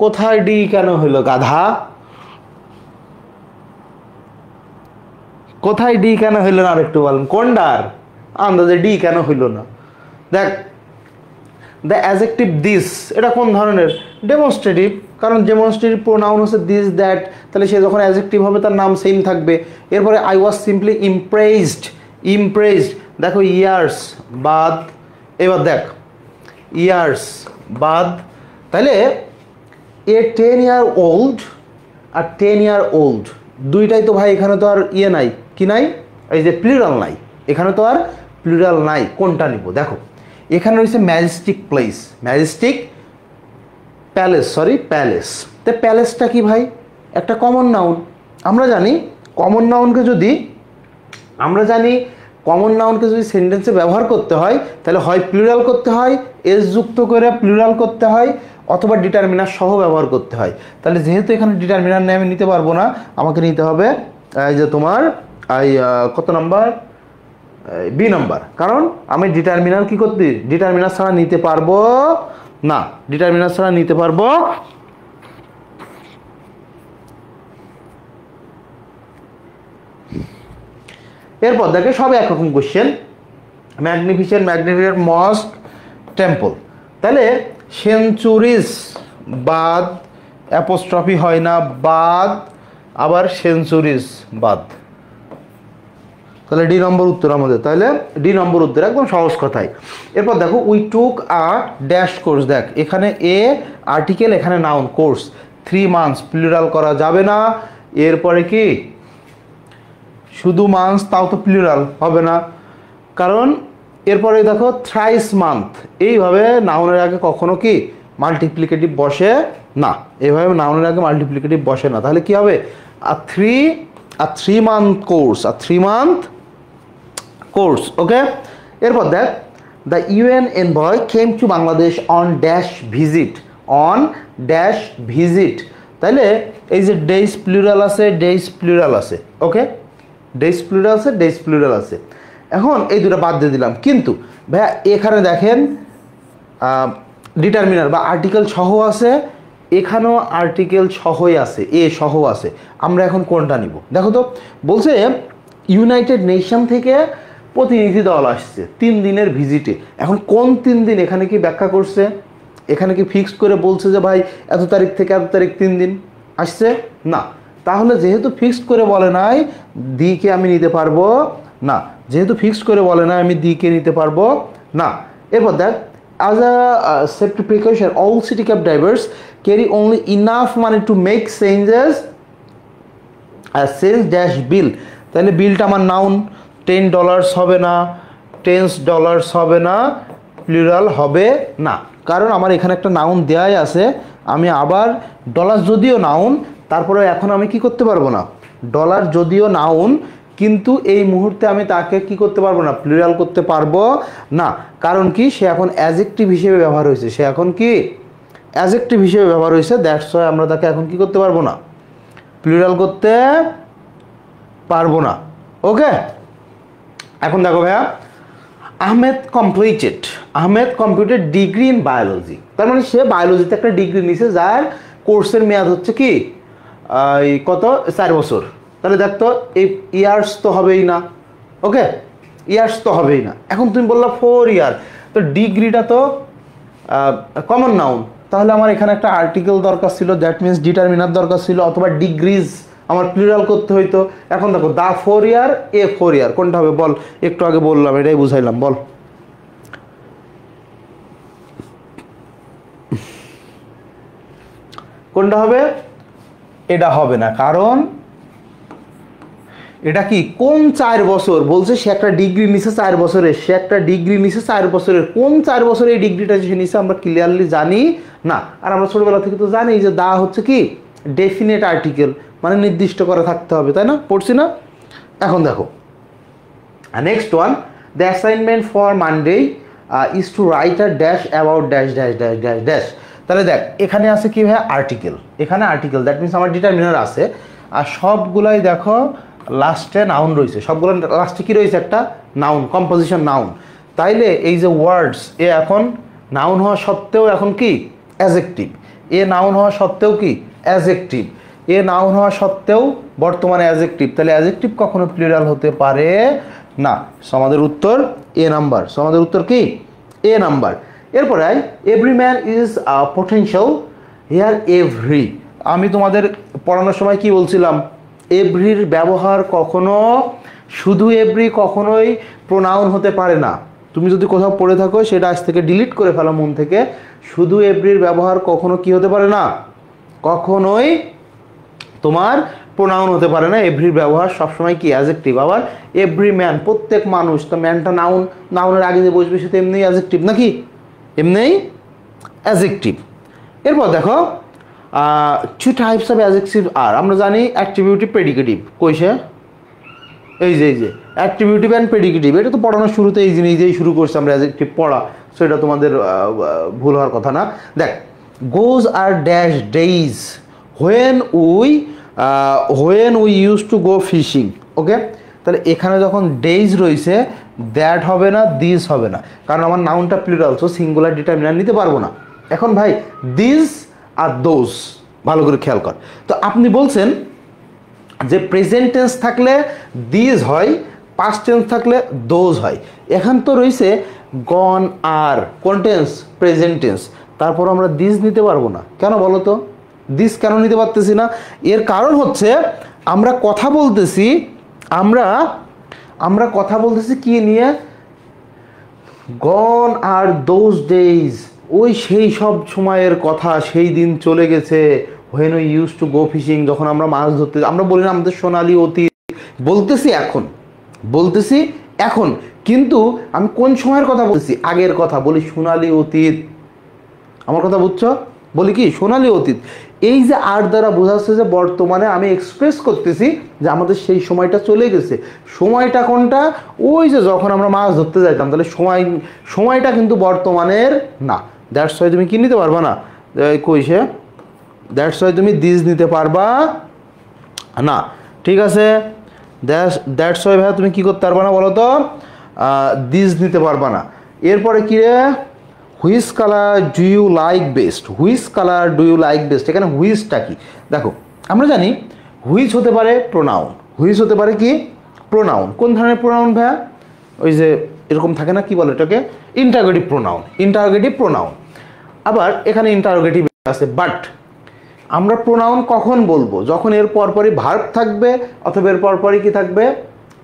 কোথায় ডি কেন হইল গাধা? কোথায় ডি কেন হইল না আরেকটু বলেন, কোনটার আন্দাজে ডি কেন হইল না? দেখ, দ্য অ্যাডজেক্টিভ দিস, এটা কোন ধরনের? ডেমনস্ট্রেটিভ, কারণ ডেমনস্ট্রেটিভ প্রোনাউন হচ্ছে দিস দ্যাট, তাহলে সে যখন অ্যাডজেক্টিভ হবে তার নাম সেম থাকবে। এরপরে আই ওয়াজ সিম্পলি ইমপ্রেসড, দেখো ইয়ার্স বাদ, এবার দেখ ইয়ার্স বাদ, তাহলে এ 10 year old আর 10 year old দুইটাই তো ভাই এখানে তো আর ইয়ে নাই, কি নাই? এই যে প্লুরাল নাই, এখানে তো আর প্লুরাল নাই। কোনটা নিব? দেখো এখানে রয়েছে Majestic place, Majestic palace, palace. তো প্যালেসটা কি ভাই? একটা কমন নাউন। আমরা জানি কমন নাউনকে যদি সেন্টেন্সে ব্যবহার করতে হয় তাহলে হয় প্লুরাল করতে হয়, এস যুক্ত করে প্লুরাল করতে হয়, অথবা ডিটারমিনার সহ ব্যবহার করতে হয়। তাহলে যেহেতু এখানে ডিটারমিনার নেই আমি নিতে পারবো না, আমাকে নিতে হবে এই যে তোমার এই কত নাম্বার, বি নাম্বার। কারণ আমি ডিটারমিনার কি করতে, ডিটারমিনার ছাড়া নিতে পারবো না, ডিটারমিনার ছাড়া নিতে পারবো। এরপর দেখে সব একরকম কোশ্চেন, ম্যাগনিফিসেন্ট মস্ক টেম্পল। তাহলে সেঞ্চুরিজ বাদ, অ্যাপোস্ট্রফি হয় না, বাদ, আবার সেঞ্চুরিজ বাদ। তাহলে ডি নম্বর উত্তর আমাদের, তাহলে ডি নম্বর উত্তর একদম সহজ কথাই। এরপর দেখো we took a dash course, দেখ এখানে এ আর্টিকেল, এখানে নাউন, কোর্স 3 মান্থস প্লুরাল করা যাবে না। এরপরে কি শুধু মান্থস, তাও তো প্লুরাল হবে না, কারণ এরপরে দেখো থ্রাইস মান্থ, এইভাবে নাউনের আগে কখনো কি মাল্টিপ্লিকেটিভ বসে না, এইভাবে নাউনের আগে মাল্টিপ্লিকেটিভ বসে না। তাহলে কি হবে, আর 3 মান্থ কোর্স, আর 3 মান্থ কোর্স। ওকে, এরপর দেখ the UN envoy came to Bangladesh on dash visit, on dash visit. তাহলে এই যে ডেইস প্লুরাল আছে, ডেইস প্লুরাল আছে, ওকে, ডেইস প্লুরাল আছে, ডেইস প্লুরাল আছে। এখন এই দুটো বাদ দিয়ে দিলাম, কিন্তু ভাইয়া এখানে দেখেন ডিটারমিনার বা আর্টিকেল সহ আছে, এখানেও আর্টিকেল সহই আছে, এ সহ আছে। আমরা এখন কোনটা নিব দেখো তো। বলছে ইউনাইটেড নেশন থেকে প্রতিনিধি দল আসছে 3 দিনের ভিজিটে। এখন কোন 3 দিন এখানে কি ব্যাখ্যা করছে, এখানে কি ফিক্সড করে বলছে যে ভাই এত তারিখ থেকে এত তারিখ 3 দিন আসছে না। তাহলে যেহেতু ফিক্সড করে বলে নাই, দিকে আমি নিতে পারবো না, যেহেতু ফিক্সড করে বলে নাই আমি দিকে নিতে পারবো না। এরপর দেখ as a safety precaution all city cab drivers carry only enough money to make changes as sales dash bill। তাহলে বিলটা আমার নাউন, $10 হবে না, $10 হবে না, প্লুরাল হবে না, কারণ আমার এখানে একটা নাউন দেয়াই আছে। আমি আবার ডলার যদিও নাউন, তারপরে এখন আমি কি করতে পারবো না, ডলার যদিও নাউন, কিন্তু এই মুহূর্তে আমি তাকে কি করতে পারবো না, প্লুরাল করতে পারবো না। কারণ কি, সে এখন অ্যাজেক্টিভ হিসেবে ব্যবহার হয়েছে, সে এখন কি অ্যাজেক্টিভ হিসেবে ব্যবহার হয়েছে, দ্যাটস ওয়াই আমরা তাকে এখন কি করতে পারবো না, প্লুরাল করতে পারবো না। ওকে, এখন দেখো ভাইয়া Ahmed completed degree in biology. তার মানে সে বায়োলজিতে একটা ডিগ্রি নিছে, যার কোর্সের মেয়াদ হচ্ছে কি কত, 4 বছর। তাহলে দেখ তো এই ইয়ার্স তো হবেই না, ওকে, ইয়ার্স তো হবেই না। এখন তুমি বললা 4 ইয়ার, তো ডিগ্রিটা তো কমন নাউন, তাহলে আমার এখানে একটা আর্টিকেল দরকার ছিল, দ্যাট মিনস ডিটারমিনার দরকার ছিল, অথবা ডিগ্রিজ আমার প্লুরাল করতে হইতো। এখন দেখো দা 4 ইয়ার, এ 4 ইয়ার, কোনটা হবে বল, একটু আগে বললাম, এটাই বুঝাইলাম, বল কোনটা হবে। এটা হবে না, কারণ এটা কি কোন 4 বছর বলছে, সে একটা ডিগ্রি নিছে 4 বছরের, সে একটা ডিগ্রি নিছে 4 বছরের, কোন 4 বছরের এই ডিগ্রিটা সে নিছে আমরা ক্লিয়ারলি জানি না। আর আমরা ছোটবেলা থেকে তো জানি যে দা হচ্ছে কি ডেফিনেট আর্টিকেল, মানে নির্দিষ্ট করে থাকতে হবে, তাই না, পড়ছি না। এখন দেখো next one, the assignment for Monday is to write a dash about dash dash dash dash dash. তাহলে দেখ এখানে আছে কি ভাই, আর্টিকেল, এখানে আর্টিকেল, দ্যাট মিনস আমার ডিটারমিনার আছে, আর সবগুলাই দেখো লাস্টে নাউন রয়েছে, সবগুলো লাস্টে কি রয়েছে, একটা নাউন, কম্পোজিশন নাউন। তাইলে এই যে ওয়ার্ডস, এ এখন নাউন হওয়া সত্ত্বেও এখন কি অ্যাজেক্টিভ, এ নাউন হওয়া সত্ত্বেও কি অ্যাজেক্টিভ, এ নাউন হওয়া সত্ত্বেও বর্তমানে অ্যাজেক্টিভ, তাহলে অ্যাজেক্টিভ কখনো প্লুরাল হতে পারে না। সো আমাদের উত্তর এ নাম্বার, সো আমাদের উত্তর কি এ নাম্বার। এরপরে every man is potential here every. আমি তোমাদের পড়ানোর সময় কি বলছিলাম, এভরির ব্যবহার কখনো, শুধু এভরি কখনোই প্রোনাউন হতে পারে না। তুমি যদি কোথাও পড়ে থাকো সেটা আজ থেকে ডিলিট করে ফেলো মন থেকে। শুধু এভরির ব্যবহার কখনো কি হতে পারে না, কখনোই তোমার প্রোনাউন হতে পারে না। এভরির ব্যবহার সবসময় কি অ্যাজেক্টিভ। আবার এভরি ম্যান, প্রত্যেক মানুষ, তো ম্যানটা নাউন, নাউনের আগে যে বসবে সেটা এমনিই অ্যাজেক্টিভ নাকি, এমনিই অ্যাজেক্টিভ। এরপর দেখো টু টাইপস অফ অ্যাজেক্টিভ আর, আমরা জানি অ্যাট্রিবিউটিভ প্রেডিকেটিভ, কইছে এই যে অ্যাট্রিবিউটিভ অ্যান্ড প্রেডিকেটিভ, এটা তো পড়ানোর শুরুতে এই জিনিস দিয়েই শুরু করছে আমরা অ্যাজেক্টিভ পড়া, সেটা তোমাদের ভুল হওয়ার কথা না। দেখ goes are dash days when we use to go fishing. Okay, তাহলে এখানে যখন ডেইজ রয়েছে দ্যাট হবে না, দিস হবে না, কারণ আমার নাউনটা প্লুরাল, সো সিঙ্গুলার ডিটারমিনার নিতে পারবো না। এখন ভাই দিস আর দোজ, ভালো করে খেয়াল কর। তো আপনি বলছেন যে প্রেজেন্ট টেন্স থাকলে দিস হয়, পাস্ট টেন্স থাকলে দোজ হয়। এখান তো রয়েছে গন আর, কোন টেন্স? Present tense. তারপর আমরা দিস নিতে পারবো না, কেন বলো তো? দিস কেন নিতে পারতেছি না? এর কারণ হচ্ছে আমরা কথা বলতেছি, আমরা কথা বলতেছি কি নিয়ে? গন আর দোজ ডেইজ, ওই সেই সব সময়ের কথা, সেই দিন চলে গেছে। When we use to go fishing, যখন আমরা মাছ ধরতে, আমরা বলি না আমাদের সোনালি অতীত, বলতেছি এখন, কিন্তু আমি কোন সময়ের কথা বলছি? আগের কথা, বলি সোনালি অতীত। আমার কথা বুঝছো? বলি কি সোনালি অতীত। এই যে আর দ্বারা বোঝাচ্ছে যে বর্তমানে আমি এক্সপ্রেস করতেছি যে আমাদের সেই সময়টা চলে গেছে। সময়টা কোনটা? ওই যে যখন আমরা মাছ ধরতে যাইতাম, তাহলে সময়টা কিন্তু বর্তমানের না। দ্যাটস ওয়াই তুমি কি নিতে পারবা না? কইছে দ্যাটস ওয়াই তুমি দিস নিতে পারবা না। ঠিক আছে, দ্যাটস ওয়াই ভাইয়া তুমি কি করতে পারবা না বলো তো? দিস নিতে পারবা না। এরপরে কি রে? Which colour do you like best? Which colour do you like best, এখানে হুইচটা কি? দেখো আমরা জানি হুইচ হতে পারে প্রোনাউন, হুইচ হতে পারে কি? প্রোনাউন। কোন ধরনের প্রোনাউন ভাইয়া? ওই যে এরকম থাকে না, কি বলে এটাকে? Interrogative pronoun. আবার এখানে ইন্টারোগেটিভ আছে, বাট আমরা প্রোনাউন কখন বলবো? যখন এর পরপরই ভার্ব থাকবে, অথবা এর পরপরই কি থাকবে?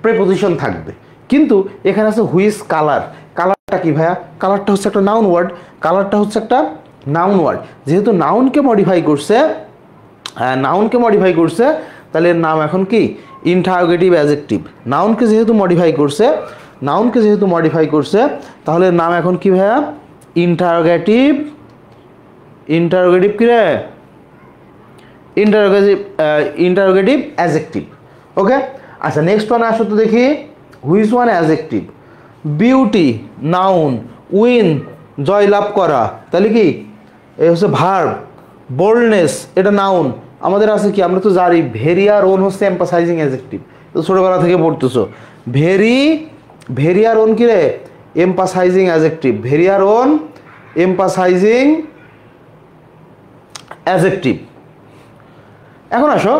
প্রেপোজিশন থাকবে। কিন্তু এখানে আছে হুইচ কালার। কালারটা কি ভাইয়া? কালারটা হচ্ছে একটা নাউন ওয়ার্ড। যেহেতু নাউনকে মডিফাই করছে, তাহলে এর নাম এখন কি? Interrogative adjective. নাউনকে যেহেতু মডিফাই করছে, তাহলে এর নাম এখন কি ভাইয়া? ইন্টারোগেটিভ কি রে? Interrogative adjective. ওকে, আচ্ছা নেক্সট ওয়ান আসো তো দেখি। Which one adjective? Beauty noun, win জয়লাভ করা, তাহলে কি? এই হচ্ছে ভার্ব। বোল্ডনেস এটা নাউন। আমাদের আছে কি? আমরা তো জানি ভেরি আর ওন হচ্ছে এমফাসাইজিং অ্যাডজেক্টিভ, তো ছোটবেলা থেকে পড়তেছো। ভেরি আর ওন কি রে? Emphasising adjective. ভেরি আর ওন এমফাসাইজিং অ্যাডজেক্টিভ। এখন আসো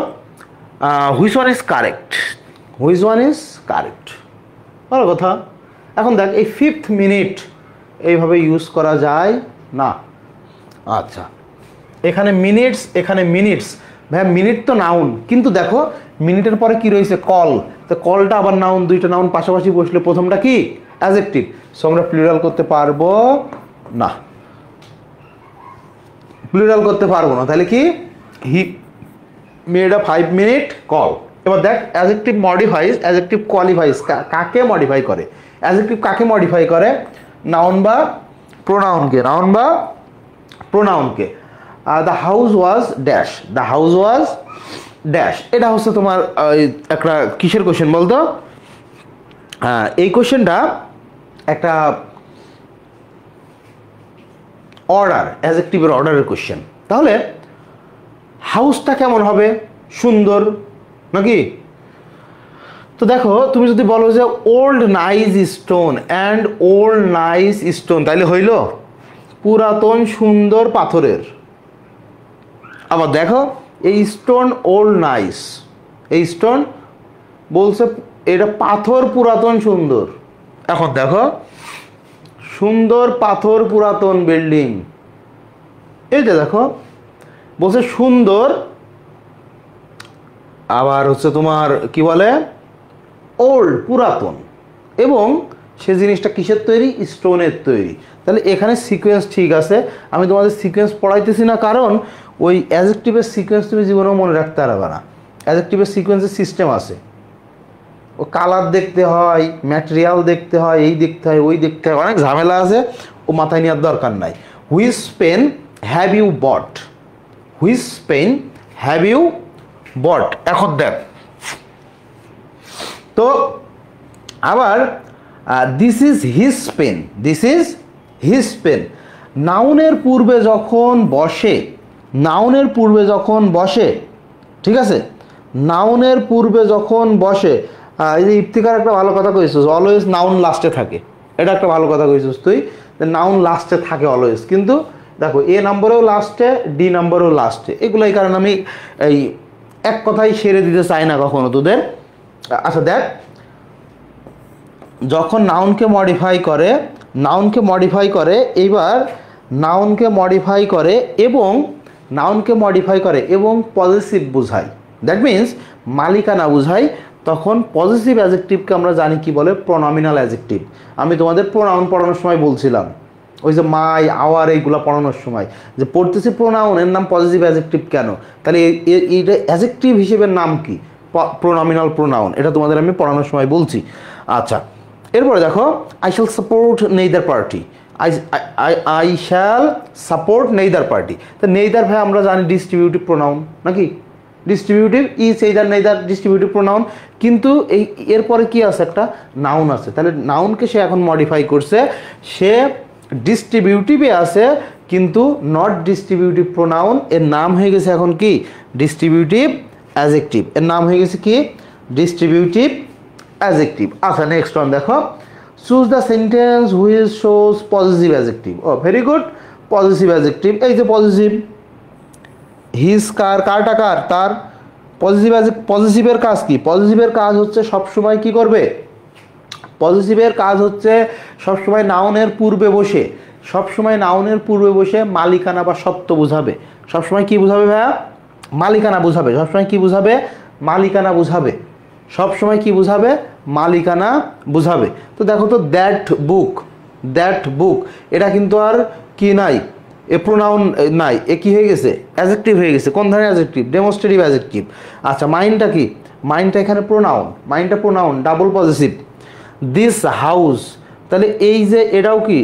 হুইচ ওয়ান ইজ কারেক্ট। ভালো কথা। এখন দেখ এই 5th মিনিট এইভাবে ইউজ করা যায় না। আচ্ছা, এখানে মিনিটস ভাই, মিনিট তো নাউন, কিন্তু দেখো মিনিটের পরে কি রয়েছে? কল। তো কলটা আবার নাউন, দুইটা নাউন পাশাপাশি বসলে প্রথমটা কি? অ্যাডজেক্টিভ। সো আমরা প্লুরাল করতে পারবো না, তাহলে কি? He made a 5 minute call. এবার দেখ অ্যাডজেক্টিভ মডিফাইজ, অ্যাডজেক্টিভ কোয়ালিফাইজ। কাকে মডিফাই করে? অ্যাডজেক্টিভ কাকে মডিফাই করে? নাউন বা প্রোনাউনকে। The house was dash. এটা হচ্ছে তোমার একটা কিসের কোশ্চেন বলতো? এই কোশ্চেনটা একটা অর্ডার, অ্যাডজেক্টিভের অর্ডারের কোশ্চেন। তাহলে হাউসটা কেমন হবে? সুন্দর নাকি? তো দেখো তুমি যদি বলো যে ওল্ড নাইস স্টোন, তাইলে হইল পুরাতন সুন্দর পাথরের। আবার দেখো এই স্টোন ওল্ড নাইস, এই স্টোন বলছে এটা পাথর পুরাতন সুন্দর। এখন দেখো সুন্দর পাথর পুরাতন বিল্ডিং, এইটা দেখো বলছে সুন্দর, আবার হচ্ছে তোমার কি বলে ওল্ড পুরাতন, এবং সে জিনিসটা কিসের তৈরি? স্টোনের তৈরি। তাহলে এখানে সিকোয়েন্স ঠিক আছে। আমি তোমাদের সিকোয়েন্স পড়াইতেছি না, কারণ ওই অ্যাডজেক্টিভের সিকোয়েন্স তুমি জীবনেও মনে রাখতে পারবে না। অ্যাডজেক্টিভের সিকোয়েন্সের সিস্টেম আছে, ও কালার দেখতে হয়, ম্যাটেরিয়াল দেখতে হয়, এই দেখতে হয়, ওই দেখতে হয়, অনেক ঝামেলা আছে, ও মাথায় নেওয়ার দরকার নাই। Which pen have you bought? এখন দেখ তো আবার দিস ইজ হিজ পেন, নাউনের পূর্বে যখন বসে, নাউনের পূর্বে যখন বসে, ঠিক আছে, নাউনের পূর্বে যখন বসে, এই যে ইফতিকার একটা ভালো কথা কইছিস, অলওয়েজ নাউন লাস্টে থাকে, এটা একটা ভালো কথা কইছিস তুই, নাউন লাস্টে থাকে অলওয়েজ, কিন্তু দেখো এ নম্বরেও লাস্টে, ডি নম্বরেও লাস্টে, এগুলো এই কারণে আমি এই এক কথাই সেরে দিতে চাই না কখনো তোদের। আচ্ছা দেখ, যখন নাউনকে মডিফাই করে, নাউনকে মডিফাই করে, এইবার নাউনকে মডিফাই করে এবং নাউনকে মডিফাই করে এবং পজিটিভ বোঝায়, দ্যাট মিন্স মালিকানা বোঝায়, তখন পজিটিভ অ্যাডজেক্টিভকে আমরা জানি কি বলে, প্রোনোমিনাল অ্যাডজেক্টিভ। আমি তোমাদের প্রোনাউন পড়ানোর সময় বলছিলাম, ওই যে মাই, আওয়ার, এইগুলো পড়ানোর সময় যে পড়তেছি প্রোনাউন, এর নাম পজিটিভ অ্যাডজেক্টিভ কেন, তাহলে এইটা অ্যাডজেক্টিভ হিসেবে নাম কি, প্রোনোমিনাল প্রোনাউন, এটা তোমাদের আমি পড়ানোর সময় বলছি। আচ্ছা, এরপরে দেখো, I shall support neither party, I shall support neither party, তো নেইদার ভাই আমরা জানি ডিস্ট্রিবিউটিভ প্রোনাউন নাকি, distributive, is either neither distributive pronoun, কিন্তু এই এরপরে কি আছে, একটা নাউন আছে, তাহলে নাউনকে সে এখন মডিফাই করছে, সে ডিস্ট্রিবিউটিভে আছে কিন্তু নট ডিস্ট্রিবিউটিভ প্রোনাউন, এর নাম হয়ে গেছে এখন কি, ডিস্ট্রিবিউটিভ অ্যাডজেক্টিভ, এর নাম হয়ে গেছে কি, ডিস্ট্রিবিউটিভ অ্যাডজেক্টিভ। আচ্ছা নেক্সট ওয়ান দেখো, choose the sentence which shows positive adjective. Oh very good, positive adjective, এই যে পজিটিভ, হিজ কার, কারটা কার, তার, পজিটিভ পজিটিভের কাজ কি, পজিটিভের কাজ হচ্ছে সবসময় কি করবে, পজিটিভের কাজ হচ্ছে সবসময় নাউনের পূর্বে বসে, সবসময় নাউনের পূর্বে বসে মালিকানা বা সত্য বুঝাবে, সবসময় কি বুঝাবে ভাইয়া, মালিকানা বুঝাবে, সবসময় কি বুঝাবে, মালিকানা বুঝাবে, সবসময় কি বুঝাবে, মালিকানা বুঝাবে। তো দেখো তো, দ্যাট বুক, দ্যাট বুক, এটা কিন্তু আর কি নাই, এ প্রোনাউন নাই, এ কি হয়ে গেছে, অ্যাডজেক্টিভ হয়ে গেছে, কোন ধরনের অ্যাডজেক্টিভ, ডেমনস্ট্রেটিভ অ্যাডজেক্টিভ। আচ্ছা মাইন্ডটা কি, মাইন্ডটা এখানে প্রোনাউন, মাইন্ডটা pronoun, double positive. This house, তাহলে এই যে এটাও কি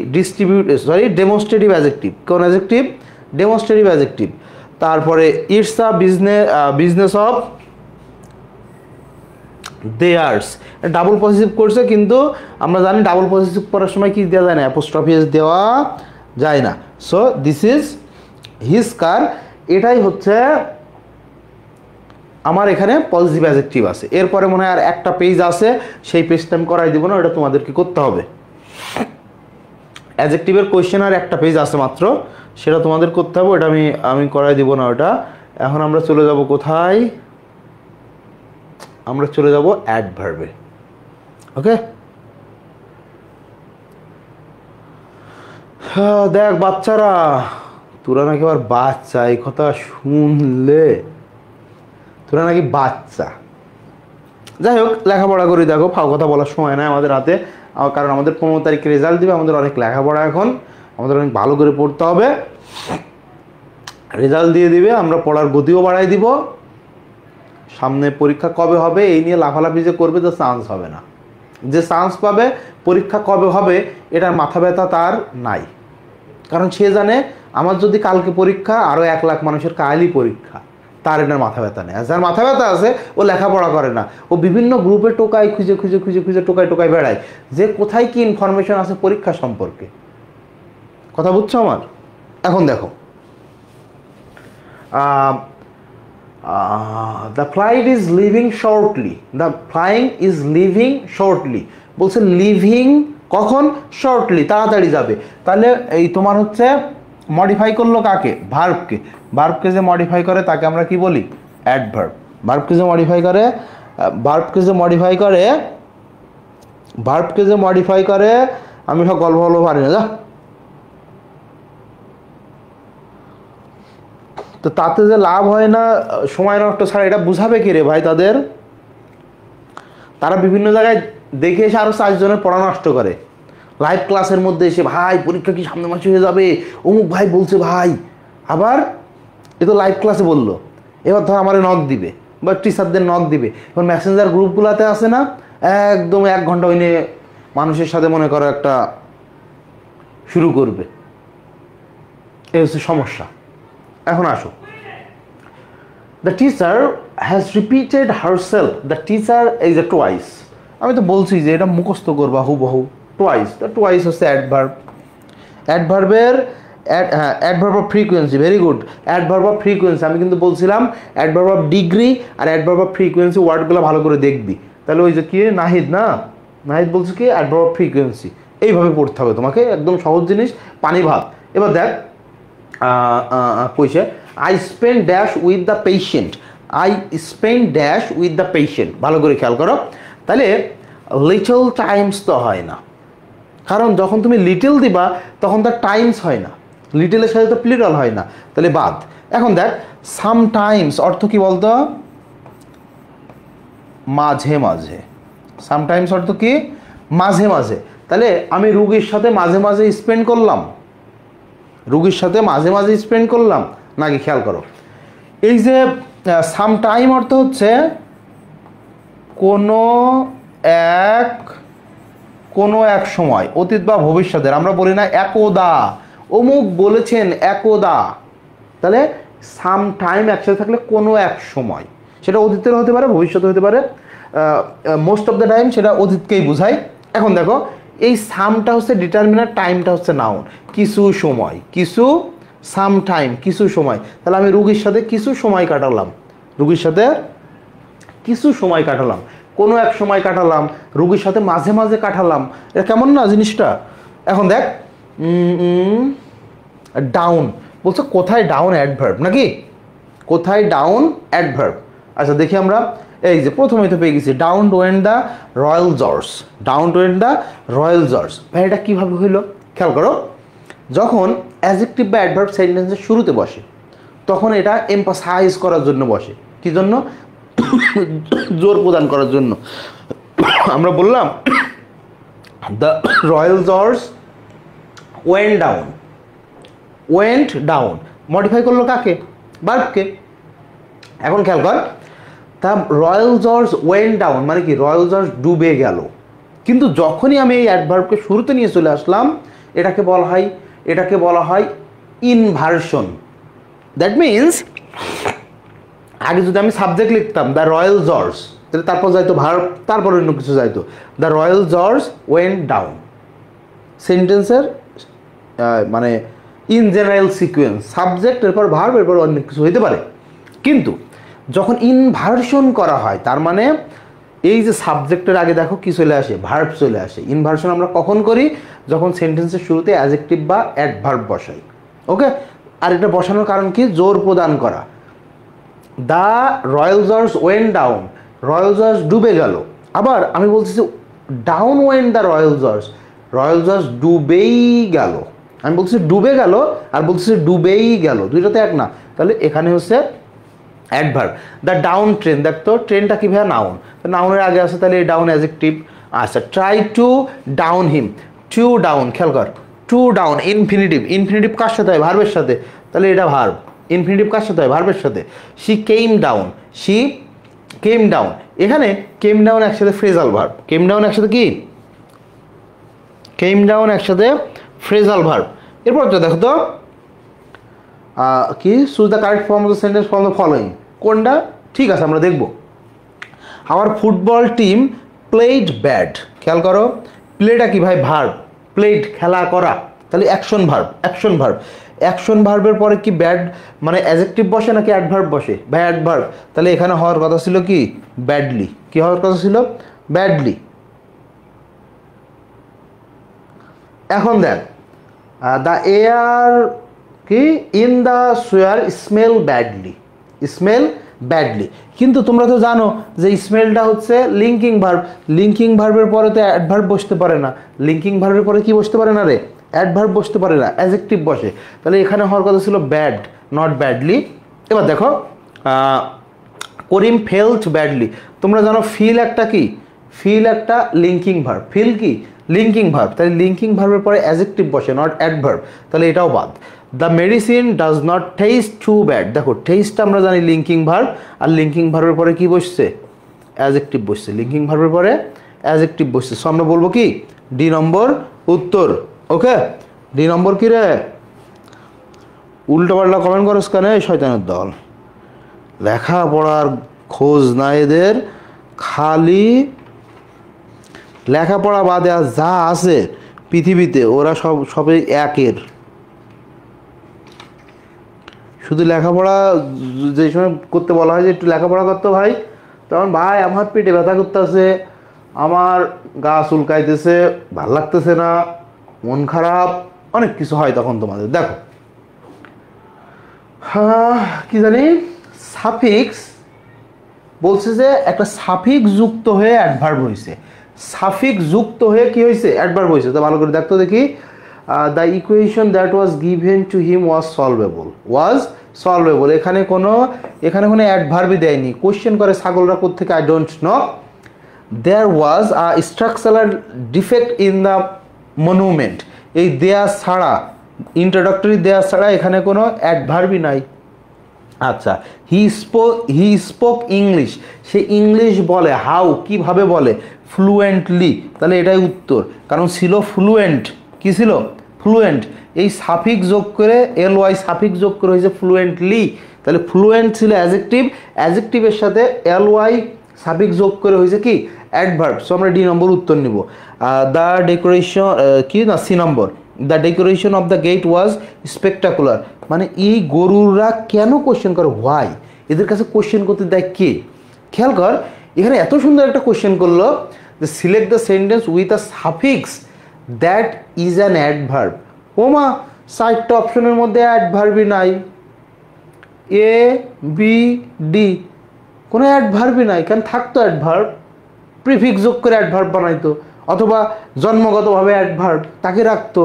ডেমনস্ট্রেটিভ অ্যাডজেক্টিভ, কোন অ্যাডজেক্টিভ, ডেমনস্ট্রেটিভ অ্যাডজেক্টিভ। তারপরে it's a business of theirs, double positive করছে, কিন্তু আমরা জানি ডাবল পজিটিভ করার সময় কি দেওয়া যায় না, অ্যাপোস্ট্রফি এস দেওয়া যায় না। সো দিস ইজ হিজ কার, এটাই হচ্ছে আমার এখানে পজিটিভ অ্যাডজেক্টিভ আছে। এরপরে মনে হয় আর একটা পেজ আছে, সেই পেজটা আমি করাই দিব না, ওটা তোমাদেরকে করতে হবে। অ্যাডজেক্টিভের কোয়েশ্চেন আর একটা পেজ আছে মাত্র, সেটা তোমাদের করতে হবে, ওটা আমি করাই দিব না ওটা। এখন আমরা চলে যাব কোথায়, আমরা চলে যাব অ্যাডভার্বে। ওকে, দেখ বাচ্চারা, তোরা নাকি আবার বাচ্চা, এই কথা শুনলে তোরা নাকি বাচ্চা। যাই হোক, লেখাপড়া করি, দেখো ফাও কথা বলার সময় নাই আমাদের হাতে, কারণ আমাদের 15 তারিখে রেজাল্ট দিবে, আমাদের অনেক লেখাপড়া, এখন আমাদের অনেক ভালো করে পড়তে হবে, রেজাল্ট দিয়ে দিবে, আমরা পড়ার গতিও বাড়াই দিব, সামনে পরীক্ষা কবে হবে এই নিয়ে লাফালাফি যে করবে, তো চান্স হবে না, যে চান্স পাবে পরীক্ষা কবে হবে এটার মাথা ব্যথা তার নাই, কারণ সে জানে আমার যদি কালকে পরীক্ষা, আরও 1 লাখ মানুষের কালই পরীক্ষা, তার এটার মাথা ব্যথা নেই। আর যার মাথা ব্যথা আছে ও লেখাপড়া করে না, ও বিভিন্ন গ্রুপে টোকায় খুঁজে খুঁজে খুঁজে খুঁজে টোকায় বেড়ায়, যে কোথায় কি ইনফরমেশন আছে পরীক্ষা সম্পর্কে। কথা বুঝছো আমার? এখন দেখো, the flight is living shortly, the flying is living shortly, বলছে লিভিং কখন, শর্টলি, তাড়াতাড়ি যাবে। তাহলে এই তোমার হচ্ছে মডিফাই করলো কাকে, ভার্বকে, ভার্বকে যে মডিফাই করে তাকে আমরা কি বলি, অ্যাডভার্ব। ভার্বকে যে মডিফাই করে, ভার্বকে যে মডিফাই করে, ভার্বকে যে মডিফাই করে, আমি সব গল্প বলবো পারি না, যা। তো তাতে যে লাভ হয় না, সময় নষ্ট ছাড়া, এটা বুঝাবে কে রে ভাই তাদের? তারা বিভিন্ন জায়গায় দেখে এসে আরও 4 জনের পড়া নষ্ট করে, লাইভ ক্লাসের মধ্যে এসে, ভাই পরীক্ষা কি সামনে মাসে হয়ে যাবে, অমুক ভাই বলছে ভাই, আবার এ তো লাইভ ক্লাসে বললো, এবার ধর আমার নক দিবে বা টিচারদের নক দিবে, এবার মেসেঞ্জার গ্রুপগুলোতে আসে না, একদম 1 ঘন্টা ওই নিয়ে মানুষের সাথে মনে করো একটা শুরু করবে, এই হচ্ছে সমস্যা। এখন আসো, the teacher has repeated herself, the teacher is a twice, আমি তো বলছি যে এটা মুখস্থ করবা হুবহু, টোয়াইস, দ্য টোয়াইস হচ্ছে অ্যাডভার্ব, অ্যাডভার্বের adverb of frequency, very good, adverb of frequency. আমি কিন্তু বলছিলাম অ্যাডভার্ব অফ ডিগ্রি আর অ্যাডভার্ব অফ ফ্রিকোয়েন্সি ওয়ার্ডগুলো ভালো করে দেখবি। তাহলে ওই যে কি নাহিদ, না নাহিদ বলছে কি অ্যাডভার্ব অফ ফ্রিকোয়েন্সি, এইভাবে পড়তে হবে তোমাকে, একদম সহজ জিনিস, পানি ভাত। এবার দেখ কইছে I spend dash with the patient, I spend dash with the patient, ভালো করে খেয়াল করো। তাহলে লিটল টাইমস তো হয় না, কারণ যখন তুমি লিটল দিবা তখন তার টাইমস হয় না, লিটলের সাথে তো প্লুরাল হয় না, তাহলে বাদ। এখন দেখ সামটাইমস অর্থ কি বলতো, মাঝে মাঝে, সামটাইমস অর্থ কি মাঝে মাঝে। তাহলে আমি রুগীর সাথে মাঝে মাঝে স্পেন্ড করলাম, রুগীর সাথে মাঝে মাঝে স্পেন্ড করলাম নাকি, খেয়াল করো। এই যে সামটাইম অর্থ হচ্ছে কোনো এক সময়, অতীত বা ভবিষ্যতের। আমরা বলি না একদা, অমুক বলেছেন একদা, তাহলে সাম টাইম একসাথে থাকলে কোনো এক সময়, সেটা অতীতের হতে পারে, ভবিষ্যতে হতে পারে, মোস্ট অফ দ্য টাইম সেটা অতীতকেই বোঝায়। এখন দেখো এই সামটা হচ্ছে ডিটারমিনার, টাইমটা হচ্ছে নাউন, কিছু সময়, কিছু সাম টাইম, কিছু সময়। তাহলে আমি রুগীর সাথে কিছু সময় কাটালাম, রুগীর সাথে কিছু সময় কাটালাম, কোনো এক সময় কাটালাম, রুগীর সাথে মাঝে মাঝে কাটালাম, এটা কেমন না জিনিসটা। এখন দেখ ডাউন বলছে, কোথায় ডাউন অ্যাডভার্ব নাকি, কোথায় ডাউন অ্যাডভার্ব। আচ্ছা দেখি আমরা, এই যে প্রথমেই তো পেয়ে গেছি down went the royal George, down went the royal George. ভাই এটা কীভাবে হইলো, খেয়াল করো। যখন অ্যাডজেক্টিভ বা অ্যাডভার্ব সেন্টেন্সের শুরুতে বসে তখন এটা এমফাসাইজ করার জন্য বসে, কি জন্য, জোর প্রদান করার জন্য। আমরা বললাম the royal George went down, went down modify করলো কাকে, ভার্বকে। এখন খেয়াল কর, তা রয়্যাল জর্জ ওয়েন্ট ডাউন মানে কি, রয়্যাল জর্জ ডুবে গেল। কিন্তু যখনই আমি এই অ্যাডভার্বকে শুরুতে নিয়ে চলে আসলাম, এটাকে বলা হয় ইনভার্সন। দ্যাট মিনস আগে যদি আমি সাবজেক্ট লিখতাম দ্য রয়্যাল জর্জ, তাহলে তারপর যাইতো ভার্ব, তারপর অন্য কিছু যাইতো, the royal George went down. সেন্টেন্সের মানে ইন জেনারেল সিকুয়েন্স, সাবজেক্ট এরপর ভার্ব এরপর অন্য কিছু হইতে পারে। কিন্তু যখন ইনভার্সন করা হয়, তার মানে এই যে সাবজেক্টের আগে দেখো কি চলে আসে, ভার্ব চলে আসে। ইনভার্সন আমরা কখন করি, যখন সেন্টেন্সের শুরুতে অ্যাডজেক্টিভ বা অ্যাডভার্ব বসাই। ওকে, আর এটা বসানোর কারণ কি, জোর প্রদান করা। The royal George went down, Royal George ডুবে গেল। আবার আমি বলছি যে down went the royal George, Royal George ডুবেই গেল। আমি বলছি ডুবে গেল আর বলছি ডুবেই গেল, দুইটাতে এক না। তাহলে এখানে হচ্ছে অ্যাডভার্ব। দ্য ডাউন ট্রেন, দেখ তো ট্রেনটা কি ভাইয়া, নাউন, তো নাউনের আগে আছে, তাহলে এই ডাউন অ্যাডজেক্টিভ। আচ্ছা try to down him, to down, খেয়াল কর, টু ডাউন ইনফিনিটিভ, ইনফিনিটিভ কার সাথে হয়, ভার্বের সাথে, তাহলে এটা ভার্ব। ইনফিনিটিভ কার সাথে হয়, ভার্বের সাথে। She came down, she came down, এখানে কেম ডাউন একসাথে ফ্রেজাল ভার্ব, কেম ডাউন একসাথে কি, কেম ডাউন একসাথে ফ্রেজাল ভার্ব। এরপর তো দেখো তো কি, choose the correct form of the sentence from the following, কোনটা ঠিক আছে আমরা দেখব। Hour football team played bad, খেয়াল করো প্লেটা কি ভাই, ভার্ব, প্লেড খেলা করা, তাহলে action verb, action verb. Action ভার্বের পরে কি ব্যাড মানে অ্যাডজেক্টিভ বসে নাকি অ্যাডভার্ব বসে, ভাই অ্যাডভার্ব, তাহলে এখানে হওয়ার কথা ছিল কি, ব্যাডলি, কি হওয়ার কথা ছিল, ব্যাডলি। এখন দেখ দ্য এয়ার কি, ইন দ্য সোয়ার স্মেল ব্যাডলি, স্মেল ব্যাডলি। কিন্তু তোমরা তো জানো যে স্মেলটা হচ্ছে লিঙ্কিং ভার্ব, লিঙ্কিং ভার্বের পরে তো অ্যাডভার্ব বসতে পারে না, লিঙ্কিং ভার্বের পরে কি বসতে পারে না রে, অ্যাডভার্ব বসতে পারে না, অ্যাডজেক্টিভ বসে। তাহলে এখানে হওয়ার কথা ছিল ব্যাড, নট ব্যাডলি। এবার দেখো করিম ফেলড ব্যাডলি, তোমরা জানো ফিল একটা কি, ফিল একটা লিঙ্কিং ভার্ব, ফিল কি লিঙ্কিং ভার্ব, তাহলে লিঙ্কিং ভার্বের পরে অ্যাডজেক্টিভ বসে, নট অ্যাডভার্ব, তাহলে এটাও বাদ। The medicine does not taste too bad, দেখো টেস্টটা আমরা জানি লিঙ্কিং ভার্ব, আর লিঙ্কিং ভার্বের পরে কি বসছে, অ্যাডজেক্টিভ বসছে, লিঙ্কিং ভার্বের পরে অ্যাডজেক্টিভ বসছে। সো আমরা বলবো কি, ডি নম্বর উত্তর। ওকে, ডি নম্বর কি রে, উল্টো পাল্টা কমেন্ট করস কেন এই শয়তানের দল, লেখাপড়ার খোঁজ না এদের, খালি লেখাপড়া বাদে আর যা আছে পৃথিবীতে ওরা সবই একের, শুধু লেখাপড়া যে সময় করতে বলা হয় যে একটু লেখাপড়া করতে ভাই, তখন ভাই আমার পেটে ব্যথা করতেছে, আমার গা চুলকাইতেছে, ভাল লাগতেছে না, মন খারাপ, অনেক কিছু হয় তখন তোমাদের। দেখো হ্যাঁ কি জানি সাফিক্স বলছে যে একটা সাফিক্স যুক্ত হয়ে অ্যাডভার্ব হয়েছে, সাফিক্স যুক্ত হয়ে কি হয়েছে অ্যাডভার্ব হয়েছে। তো ভালো করে দেখতো দেখি, the equation that was given to him was solvable, was solvable, এখানে কোনো অ্যাডভার্বই দেয়নি। কোশ্চেন করে ছাগলরা কোত্থেকে, I don't know. There was a structural defect in the monument, এই দেয়া ছাড়া, ইন্ট্রোডাক্টরি দেয়া ছাড়া এখানে কোনো অ্যাডভার্বই নাই। আচ্ছা, he spoke English, say English বলে, হাউ কিভাবে বলে, ফ্লুয়েন্টলি, তাহলে এটাই উত্তর, কারণ ছিল ফ্লুয়েন্ট, কি ছিল ফ্লুয়েন্ট, এই সাফিক্স যোগ করে LY সাফিক্স যোগ করে হয়েছে ফ্লুয়েন্টলি, তাহলে ফ্লুয়েন্ট ছিল অ্যাডজেক্টিভ, অ্যাডজেক্টিভের সাথে LY সাফিক্স যোগ করে হয়েছে কি অ্যাডভার্ব। সো আমরা ডি নম্বর উত্তর নিব। দ্য ডেকোরেশন কি না C number, the decoration of the gate was spectacular, মানে এই গরুরা কেন কোশ্চেন করে, হোয়াই, এদের কাছে কোশ্চেন করতে দেয় কে। খেয়াল কর এখানে এত সুন্দর একটা কোশ্চেন করলো যে select the sentence with a suffix that is an adverb. ওমা, 4টা অপশনের মধ্যে অ্যাডভার্বই নাই, A B D, কোনো অ্যাডভার্বই নাই, কেন থাকতো অ্যাডভার্ব, প্রিফিক্স যোগ করে অ্যাডভার্ব বানাইতো, অথবা জন্মগতভাবে অ্যাডভার্ব তাকে রাখতো।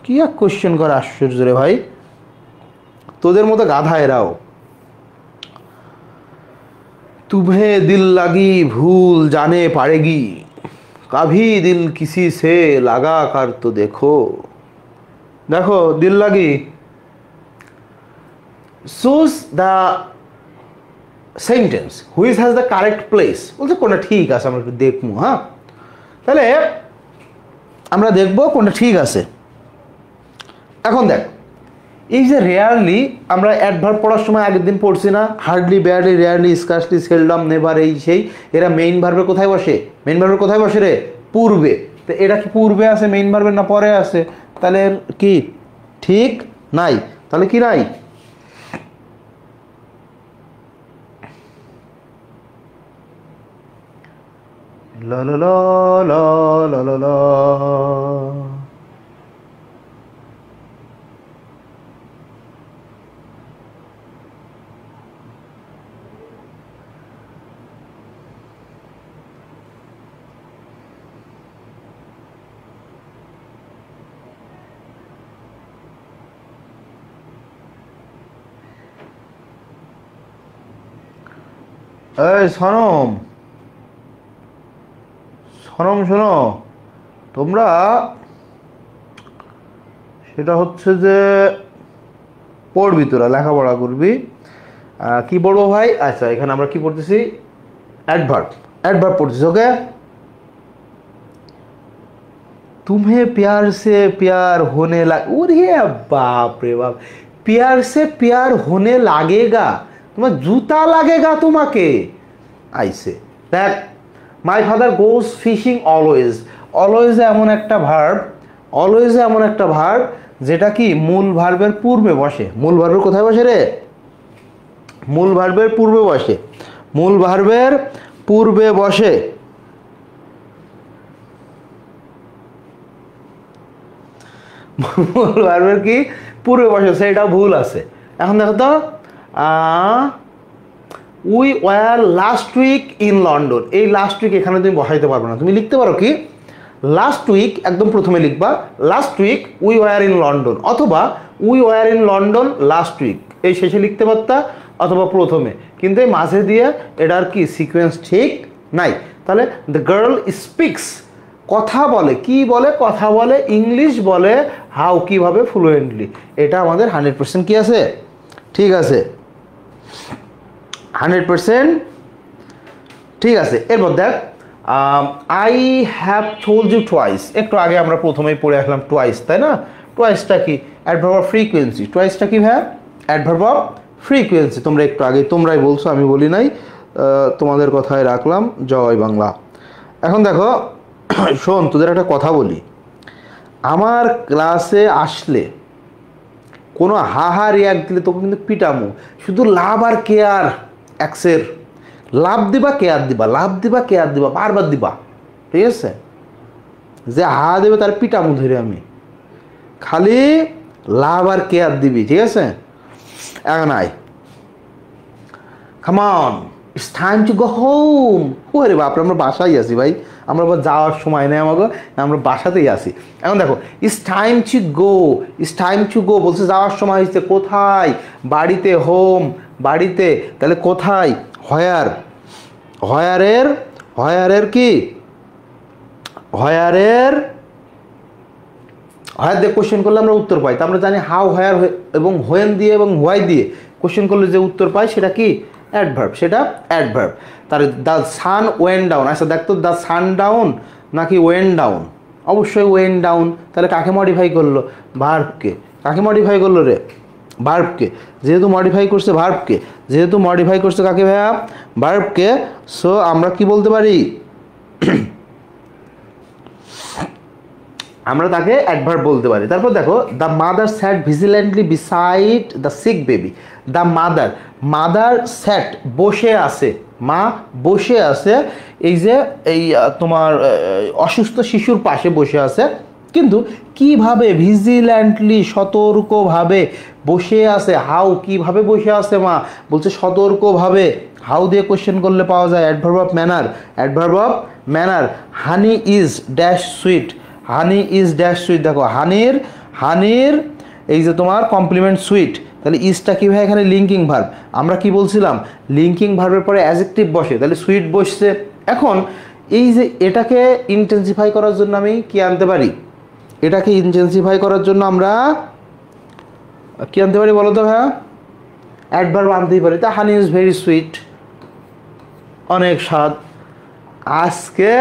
কি এক কোশ্চেন করে, আশ্চর্য রে ভাই, তোদের মতো গাধা এরাও। তুমে দিল লাগি ভুল জানে পারেগি, কাভি দিল কিসি সে লাগা কার তো দেখো। দেখো দিল লাগি, choose the sentence which has the correct place, বলছে কোনটা ঠিক আছে, আমরা একটু দেখবো। হ্যাঁ, তাহলে আমরা দেখবো কোনটা ঠিক আছে। এখন দেখ, এই যে রেয়ারলি, আমরা অ্যাডভার্ব পড়ার সময় আগের দিন পড়ছি না, hardly, badly, rarely, scarcely, seldom, never, এই সেই, এরা মেইন ভার্বে কোথায় বসে, মেইন ভার্বে কোথায় বসে রে, পূর্বে। তো এটা কি পূর্বে আছে মেইন ভার্বের না পরে আছে, তাহলে কি ঠিক নাই, তাহলে কি নাই, লা লা লা লা লা লা লা। এই সনম, সনম শোনো, তোমরা সেটা হচ্ছে যে পড়বি, তোরা লেখাপড়া করবি, কি পড়বো ভাই, আচ্ছা এখানে আমরা কি পড়তেছি, অ্যাডভার্ব, অ্যাডভার্ব পড়তেছি। ওকে, तुम्हें प्यार से प्यार होने लग, अरे बाप रे बाप, प्यार से प्यार होने लगेगा, তোমার জুতা লাগেগা তোমাকে আইসে। দেখ, my father goes fishing always, always এমন একটা ভার্ব, অলওয়েজ এমন একটা ভার্ব যেটা কি মূল ভার্বের পূর্বে বসে। মূল ভার্বের কোথায় বসে রে, মূল ভার্বের পূর্বে বসে, মূল ভার্বের পূর্বে বসে। মূল ভার্বের কি পূর্বে বসে, সেটা ভুল আছে। এখন দেখো তো, we were last week in London, এই লাস্ট উইক এখানে তুমি বসাইতে পারবে না, তুমি লিখতে পারো কি লাস্ট উইক, একদম প্রথমে লিখবা last week we were in London, অথবা we were in London last week, এই শেষে লিখতে পারতা, অথবা প্রথমে, কিন্তু এই মাঝে দিয়ে এটার কি সিকোয়েন্স ঠিক নাই। তাহলে দ্য গার্ল স্পিক্স, কথা বলে, কি বলে, কথা বলে, ইংলিশ বলে, হাউ কিভাবে, ফ্লুয়েন্টলি, এটা আমাদের 100% কি আছে, ঠিক আছে, 100% ঠিক আছে। এরপর দেখ, I have told you twice, একটু আগে আমরা প্রথমেই পড়ে আসলাম টোয়াইস, তাই না, টোয়াইসটা কি অ্যাডভার্ব অফ ফ্রিকোয়েন্সি, টোয়াইসটা কি ভাই অ্যাডভার্ব অফ ফ্রিকোয়েন্সি, তোমরা একটু আগে তোমরাই বলছো, আমি বলি নাই, তোমাদের কথায় রাখলাম, জয় বাংলা। এখন দেখো শোন, তোদের একটা কথা বলি, আমার ক্লাসে আসলে কোনো হা রিয়াক্ট দিলে তোকে কিন্তু পিটামু। শুধু লাভ আর কেয়ার এক্সের, লাভ দিবা কেয়ার দিবা, লাভ দিবা কেয়ার দিবা, বারবার দিবা, ঠিক আছে? যে হা দেবে তার পিটামু ধরে আমি, খালি লাভ আর কেয়ার দিবি, ঠিক আছে? এখন আয়, come on, it's time to go home. ওরে বাপরে, আমরা বাসায় আছি ভাই, আমরা আবার যাওয়ার সময় নেই আমাকে, আমরা বাসাতেই আছি। এখন দেখো, it's time to go, it's time to গো বলছে যাওয়ার সময় হয়েছে। কোথায়? বাড়িতে, হোম বাড়িতে, তাহলে কোথায়? হোয়ার, হোয়ারের কি, হোয়ার দিয়ে কোশ্চেন করলে আমরা উত্তর পাই। তা আমরা জানি হাউ, হোয়ার এবং হোয়েন দিয়ে এবং হোয়াই দিয়ে কোশ্চেন করলে যে উত্তর পাই সেটা কি? অ্যাডভার্ব, সেটা অ্যাডভার্ব। তার দ্য সান ওয়েন ডাউন, আচ্ছা দেখতো দ্য সান ডাউন নাকি ওয়েন ডাউন? অবশ্যই ওয়েন ডাউন। তাহলে কাকে মডিফাই করলো? ভার্বকে। কাকে মডিফাই করলো রে? ভার্বকে। যেহেতু মডিফাই করছে ভার্বকে, যেহেতু মডিফাই করছে কাকে ভাইয়া? ভার্বকে। সো আমরা কি বলতে পারি? আমরা তাকে অ্যাডভার্ব বলতে পারি। তারপর দেখো, the mother sat vigilantly beside the sick baby. The mother sat বসে আছে, মা বসে আছে এই যে এই তোমার অসুস্থ শিশুর পাশে বসে আছে। কিন্তু কিভাবে? ভিজিল্যান্টলি, সতর্কভাবে বসে আছে। হাউ, কিভাবে বসে আছে মা? বলছে সতর্কভাবে। হাউ দিয়ে কোশ্চেন করলে পাওয়া যায় adverb of manner, adverb of manner. Honey is dash sweet, honey is dash sweet. দেখো হানির এই যে তোমার কমপ্লিমেন্ট সুইট, তাহলে ইজটা কী ভাই? এখানে লিঙ্কিং ভার্ব। আমরা কি বলছিলাম? লিঙ্কিং ভার্বের পরে অ্যাডজেক্টিভ বসে, তাহলে সুইট বসছে। এখন এই যে এটাকে ইন্টেন্সিফাই করার জন্য আমি কি আনতে পারি? এটাকে ইন্টেন্সিফাই করার জন্য আমরা কি আনতে পারি বলো তো ভাইয়া? অ্যাডভার্ব আনতেই পারি। তা হানি ইজ ভেরি সুইট, অনেক স্বাদ। আজকে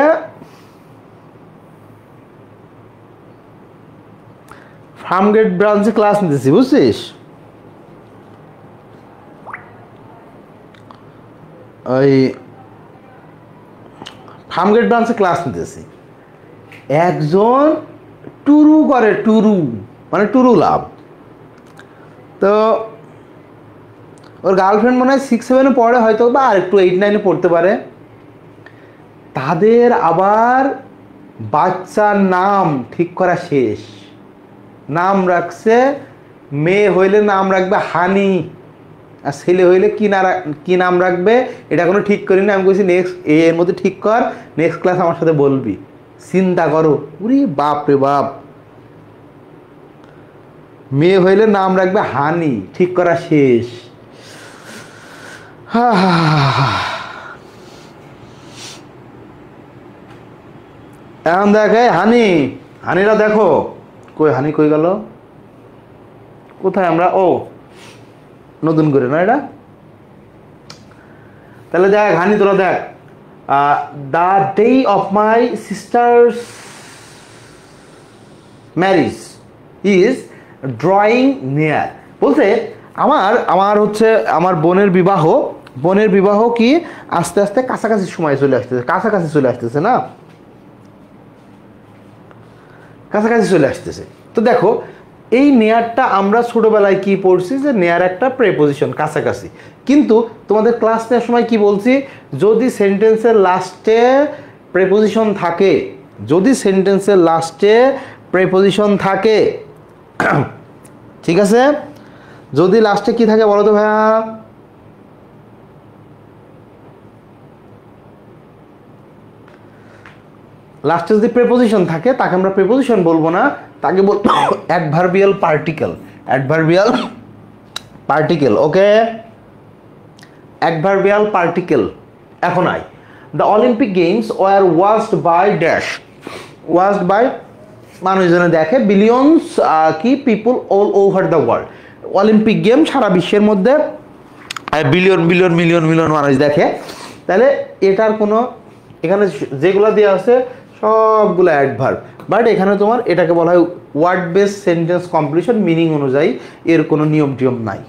ফার্মগেট ব্রাঞ্চে ক্লাস নিতেছি, বুঝছিস? ওই ফার্মগেট ব্রাঞ্চে ক্লাস নিতেছি, একজন টুরু করে, টুরু মানে টুরু লাভ। তো ওর গার্লফ্রেন্ড মনে হয় 6-7 পড়ে হয়তো, বা আর একটু 8-9 পড়তে পারে। তাদের আবার বাচ্চার নাম ঠিক করা শেষ। নাম রাখছে, মেয়ে হইলে নাম রাখবে হানি, আর ছেলে হইলে কি নাম রাখবে এটা কোনো ঠিক করি না। আমি বলছি নেক্সট এর মধ্যে ঠিক কর, নেক্সট ক্লাস আমার সাথে বলবি। চিন্তা করো, উরি বাপ রে বাপ, মেয়ে হইলে নাম রাখবে হানি, ঠিক করা শেষ। এখন দেখে হানিরা দেখো, কই হানি কই গেল? কোথায় আমরা? ও নতুন করে না এটা, তাহলে দেখ হানি তোরা দেখ, the day of my sister's marriage is drawing near. বলতে আমার হচ্ছে আমার বোনের বিবাহ কি আস্তে আস্তে কাছাকাছি সময় চলে আসতেছে, কাছাকাছি চলে আসতেছে না, কাছাকাছি চলে আসতেছে। তো দেখো এই নেয়ারটা আমরা ছোটবেলায় কি পড়ছি যে নেয়ার একটা প্রেপোজিশন, কাছাকাছি। কিন্তু তোমাদের ক্লাস নেওয়ার সময় কি বলছি? যদি সেন্টেন্সের লাস্টে প্রেপোজিশন থাকে, যদি সেন্টেন্সের লাস্টে প্রেপোজিশন থাকে, ঠিক আছে? যদি লাস্টে কি থাকে বলো তো ভাইয়া? লাস্টে যদি প্রেপোজিশন থাকে তাকে আমরা প্রেপোজিশন বলবো না, তাকে বলবো adverbial particle, adverbial particle. Okay, adverbial particle. এখন I, the Olympic games were watched by dash, watched by মানুষজনে দেখে, বিলিয়নস কি people all over the world. Olympic game সারা বিশ্বের মধ্যে বিলিয়ন বিলিয়ন মিলিয়ন মিলিয়ন মানুষ দেখে। তাহলে এটার কোনো, এখানে যেগুলো দেওয়া আছে সবগুলো অ্যাডভার্ব, বাট এখানে তোমার এটাকে বলা হয় word base sentence completion, meaning অনুযায়ী এর কোনো নিয়ম টিয়ম নাই,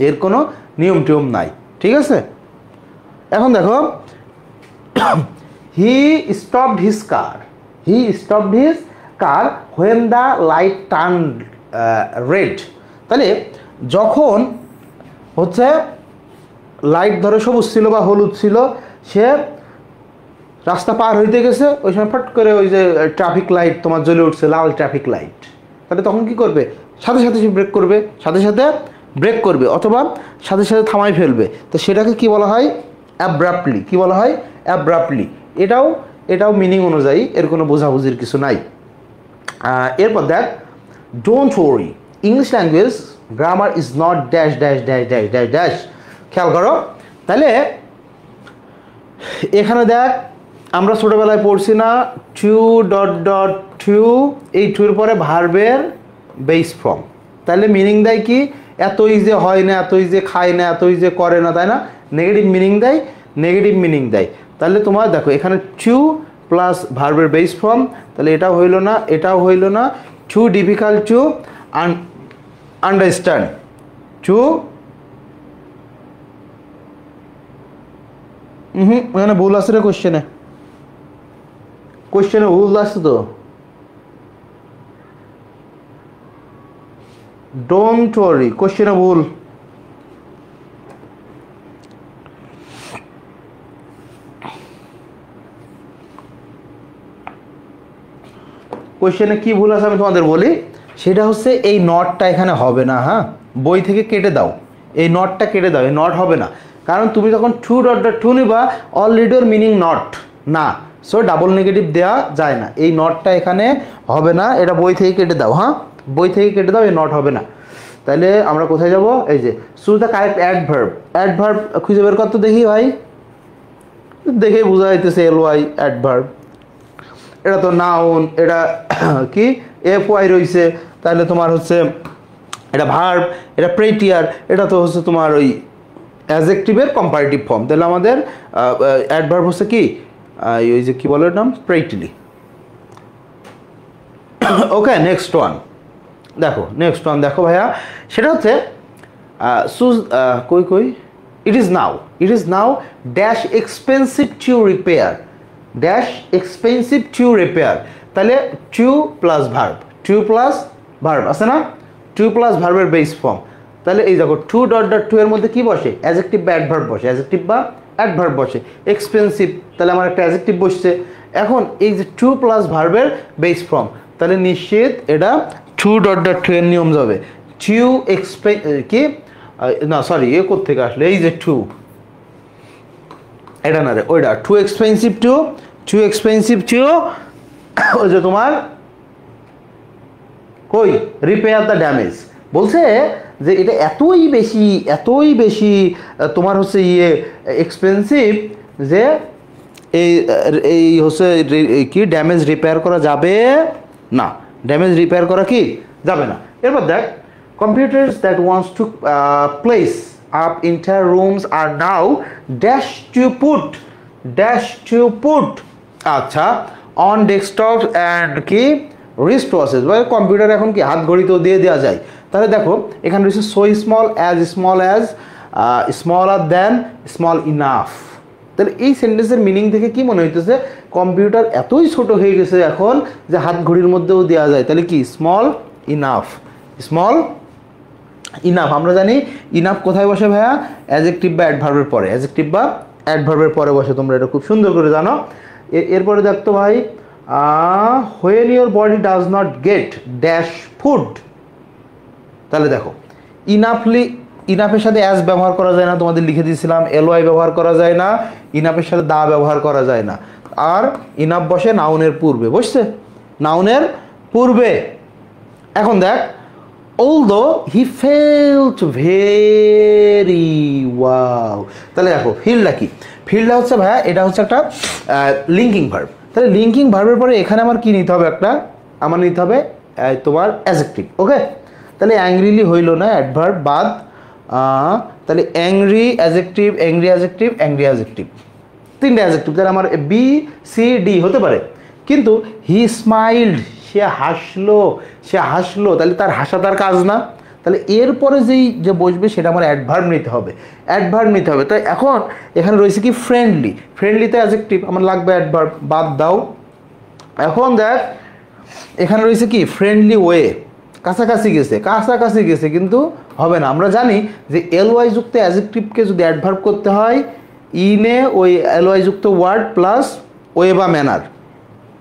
এর কোনো নিয়ম টিয়ম নাই, ঠিক আছে? এখন দেখো, he stopped his car, he stopped his car when the light turn red. তাহলে যখন হচ্ছে লাইট ধরে সবুজ ছিল বা হলুদ ছিল, সে রাস্তা পার হইতে গেছে, ওই সময় ফট করে ওই যে ট্রাফিক লাইট তোমার জ্বলে উঠছে, লাল ট্রাফিক লাইট, তাহলে তখন কি করবে? সাথে সাথে সে ব্রেক করবে, সাথে সাথে ব্রেক করবে, অথবা সাথে সাথে থামাই ফেলবে। তো সেটাকে কি বলা হয়? অ্যাব্রাপ্টলি। কি বলা হয়? অ্যাব্রাপ্টলি। এটাও মিনিং অনুযায়ী, এর কোনো বোঝাবুঝির কিছু নাই। এরপর দেখ, don't worry, English language grammar is not dash dash dash dash dash dash. খেয়াল করো, তাহলে এখানে দেখ, আমরা ছোটোবেলায় পড়ছি না, টু ডট ডট টু, এই টুর পরে ভার্বের বেস ফর্ম। তাহলে মিনিং দেয় কি? এতই যে হয় না, এতই যে খায় না, এতই যে করে না, তাই না? নেগেটিভ মিনিং দেয়, নেগেটিভ মিনিং দেয়। তাহলে তোমার দেখো এখানে টু প্লাস ভার্বের বেস ফর্ম, তাহলে এটাও হইল না, এটাও হইল না। Too difficult to understand, too ওখানে ভুল আছে রে, কোশ্চেনে ভুল আছে তো। ডোন্ট ওয়ারি, কোশ্চেনে ভুল। কোশ্চেনে কি ভুল আছে আমি তোমাদের বলি, সেটা হচ্ছে এই নটটা এখানে হবে না। হ্যাঁ, বই থেকে কেটে দাও, এই নটটা কেটে দাও, এই নট হবে না। কারণ তুমি যখন টু ডট ডট টু নিবা, অলরেডি ওর মিনিং নট না, সো ডাবল নেগেটিভ দেওয়া যায় না। এই নটটা এখানে হবে না, এটা বই থেকে কেটে দাও। হ্যাঁ, বই থেকে কেটে দাও, এই নট হবে না। তাহলে আমরা কোথায় যাব? এই যে choose the correct adverb. Adverb খুঁজে বের করতে দেখি ভাই, দেখেই বোঝা যাইতেছে এল ওয়াই অ্যাডভার্ব। এটা তো নাউন, এটা কি এফ ওয়াই রয়েছে, তাহলে তোমার হচ্ছে এটা ভার্ব, এটা প্রেটিয়ার, এটা তো হচ্ছে তোমার ওই অ্যাডজেক্টিভের কম্পারেটিভ ফর্ম। তাহলে আমাদের অ্যাডভার্ব হচ্ছে কি, ওই যে কি বলে নাম, প্রেটিলি। ওকে, নেক্সট ওয়ান দেখো, নেক্সট ওয়ান দেখো ভাইয়া, সেটা হচ্ছে সুজ কই it is now dash expensive to repair, dash expensive to repair. তাহলে টু প্লাস ভার্ব আছে না, টু প্লাস ভার্বের বেস ফর্ম। তাহলে এই দেখো টু ডট ডট টু এর মধ্যে কি বসে? অ্যাডজেক্টিভ বা অ্যাডভার্ব বসে, অ্যাডজেক্টিভ বা অ্যাডভার্ব বসে। এক্সপেন্সিভ, তাহলে আমার একটা অ্যাডজেক্টিভ বসছে। এখন এই যে টু প্লাস ভার্বের বেস ফর্ম, তাহলে নিশ্চিত এটা টু ডট ডট টু এর নিয়ম যাবে। টু কি না, সরি, এ কোত্থেকে আসলে? এই যে টু, এটা না রে, ওইটা টু এক্সপেন্সিভ টু ওই যে তোমার কই রিপেয়ার দ্য ড্যামেজ বলছে, যে এটা এতই বেশি তোমার হচ্ছে এক্সপেন্সিভ, যে এই হচ্ছে কি ড্যামেজ রিপেয়ার করা যাবে না, ড্যামেজ রিপেয়ার করা কি যাবে না। এরপর দেখ, computers that wants to place up entire rooms are now dash to put আচ্ছা অন ডেস্কটপ অ্যান্ড কি রিস্ট ওয়াচেস, বা কম্পিউটার এখন কি হাত ঘড়িতেও দিয়ে দেওয়া যায়। তাহলে দেখো এখানে রয়েছে so smaller than small enough. তাহলে এই সেন্টেন্সের মিনিং থেকে কি মনে হইতেছে? কম্পিউটার এতই ছোট হয়ে গেছে এখন যে হাত ঘড়ির মধ্যেও দেওয়া যায়। তাহলে কি স্মল ইনাফ। আমরা জানি ইনাফ কোথায় বসে ভাইয়া? অ্যাডজেক্টিভ বা অ্যাডভার্বের পরে, বসে। তোমরা এটা খুব সুন্দর করে জানো। এরপরে দেখতো ভাই, when your body does not get dash food. তাহলে দেখো ইনাফের সাথে অ্যাজ ব্যবহার করা যায় না, তোমাদের লিখে দিয়েছিলাম। এলওয়াই ব্যবহার করা যায় না, ইনাফের সাথে দা ব্যবহার করা যায় না। আর ইনাফ বসে নাউনের পূর্বে, বুঝছে? নাউনের পূর্বে। এখন দেখ, although he felt very wow, তাহলে দেখো ফিলটা কি? ফিলটা হচ্ছে ভাইয়া, এটা হচ্ছে একটা লিঙ্কিং ভার্ব। তাহলে লিঙ্কিং ভার্বের পরে এখানে আমার কি নিতে হবে? আমার নিতে হবে তোমার অ্যাডজেক্টিভ। ওকে, তাহলে অ্যাংরিলি হইল না, অ্যাডভার্ব বাদ। তাহলে অ্যাংরি অ্যাডজেক্টিভ, তিনটে অ্যাডজেক্টিভ। তাহলে আমার বি সি ডি হতে পারে, কিন্তু হি স্মাইল্ড, সে হাসলো, তাহলে তার হাসা তার কাজ না। তাহলে এরপরে যে বসবে সেটা আমার অ্যাডভার্ব নিতে হবে। তাই এখন এখানে রয়েছে কি ফ্রেন্ডলিতে অ্যাডজেক্টিভ, আমার লাগবে অ্যাডভার্ব, বাদ দাও। এখন দেখ এখানে রয়েছে কি ফ্রেন্ডলি ওয়ে, কাছাকাছি গেছে, কাছাকাছি গেছে, কিন্তু হবে না। আমরা জানি যে এলওয়াই যুক্ত অ্যাডজেক্টিভকে যদি অ্যাডভার্ব করতে হয় ইনে ওই এলওয়াই যুক্ত ওয়ার্ড প্লাস ওয়ে বা ম্যানার,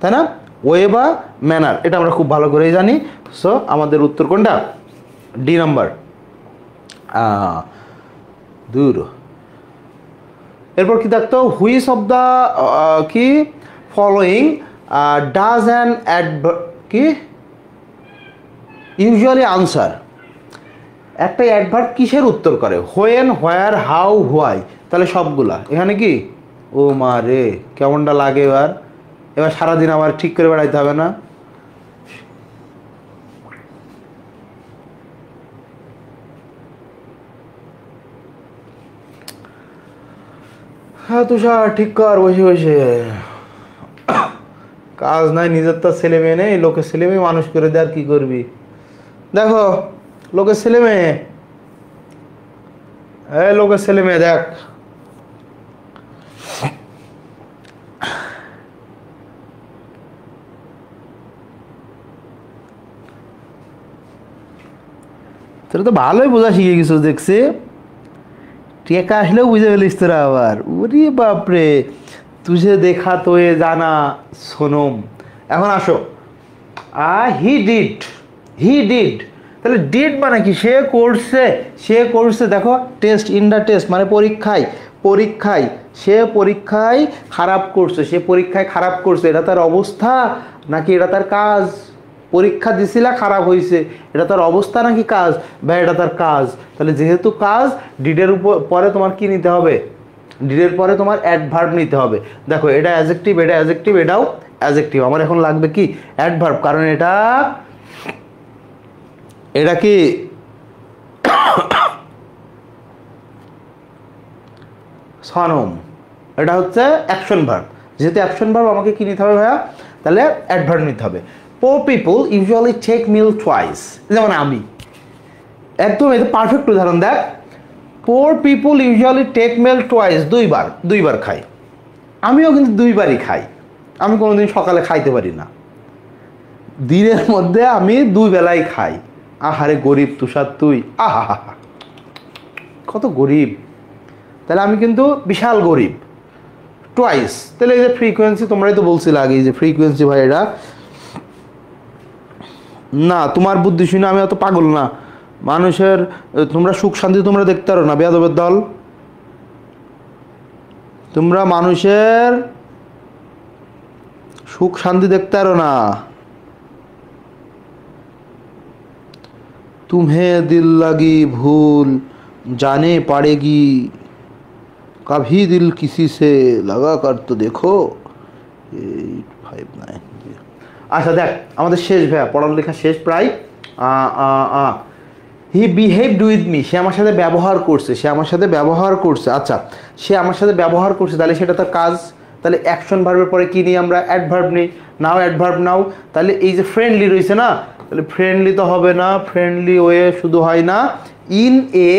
তাই না? ওয়ে বা ম্যানার, এটা আমরা খুব ভালো করেই জানি। সো আমাদের উত্তর কোনটা? D number. দূর। এরপর কি থাকতো? হুইচ অফ দ্য কি ফলোয়িং ডাজ অ্যান কি ইউজুয়ালি আনসার, একটা অ্যাডভার্ব কিসের উত্তর করে? হোয়েন, হোয়ার, হাউ, হোয়াই, তাহলে সবগুলা এখানে কি? ও মা রে, কেমনটা লাগে এবার? এবার সারাদিন আবার ঠিক করে বেড়াইতে হবে না? হ্যাঁ তুষার, ঠিক কর বসে বসে, কাজ নাই, নিজের তো ছেলে মেয়ে নেই, লোকের ছেলে মেয়ে মানুষ করে দেয়, আর কি করবি? দেখো লোকের ছেলে মেয়ে, এই লোকের ছেলে মেয়ে দেখ, তোরা তো ভালোই বোঝা শিখে গেছো দেখছি, টেকা আসলেও বুঝে ফেলিস তোরা আবার। ওরে বাপরে, তুঝে দেখা তো এ জানা সোনম। এখন আসো, হি ডিড, হি ডিড, তাহলে ডিড মানে কি? সে করছে, সে করছে। দেখো টেস্ট, ইন দ্য টেস্ট মানে পরীক্ষায়, পরীক্ষায় সে পরীক্ষায় খারাপ করছে, সে পরীক্ষায় খারাপ করছে, এটা তার অবস্থা নাকি এটা তার কাজ? পরীক্ষা দিছিলা, খারাপ হয়েছে, এটা তার অবস্থা নাকি কাজ? বা এটা তার কাজ। তাহলে যেহেতু কাজ, ডিডের উপর পরে তোমার কি নিতে হবে? ডিডের পরে তোমার অ্যাডভার্ব নিতে হবে। দেখো এটা অ্যাডজেক্টিভ, এটা অ্যাডজেক্টিভ, এটাও অ্যাডজেক্টিভ। আমার এখন লাগবে কি? অ্যাডভার্ব, কারণ এটা এটা কি সনম, এটা হচ্ছে অ্যাকশন ভার্ব। যেহেতু অ্যাকশন ভার্ব, আমাকে কি নিতে হবে ভাইয়া? তাহলে অ্যাডভার্ব নিতে হবে। পোর পিপল ইউজুয়ালি টেক মিল টুয়াইস, যেমন আমি একদম এটা পারফেক্ট উদাহরণ। দেখ, পোর পিপল ইউজুয়ালি টেক মিল টুয়াইস, দুইবার, দুইবার খাই। আমিও কিন্তু দুইবারই খাই, আমি কোনোদিন সকালে খাইতে পারি না, দিনের মধ্যে আমি দুই বেলাই খাই। আহারে গরিব তুষার তুই, আহা কত গরিব, তাহলে আমি কিন্তু বিশাল গরিব। টুয়াইস, তাহলে এই যে ফ্রিকোয়েন্সি, তোমরাই তো বলছিলে আগে যে ফ্রিকোয়েন্সি ভাই, এটা না তোমার বুদ্ধি শুনে আমি অত পাগল না। মানুষের তোমরা সুখ শান্তি তোমরা দেখতে পারো না, বেয়াদবের দল। তোমরা মানুষের সুখ শান্তি দেখতে পারো না। तुम्हें दिल लगी भूल जाने पड़ेगी, कभी दिल किसी से लगा कर तो देखो। 859। আচ্ছা দেখ, আমাদের শেষ ভাইয়া, পড়ালেখা শেষ প্রায়। হি বিহেভড উইথ মি, সে আমার সাথে ব্যবহার করছে, সে আমার সাথে ব্যবহার করছে। আচ্ছা, সে আমার সাথে ব্যবহার করছে, তাহলে সেটা তার কাজ। তাহলে অ্যাকশন ভার্বের পরে কি নিই আমরা? অ্যাডভার্ব নিই। নাও অ্যাডভার্ব নাও, তাহলে এই যে ফ্রেন্ডলি রয়েছে না, তাহলে ফ্রেন্ডলি তো হবে না, ফ্রেন্ডলি ওয়ে শুধু হয় না, ইন এ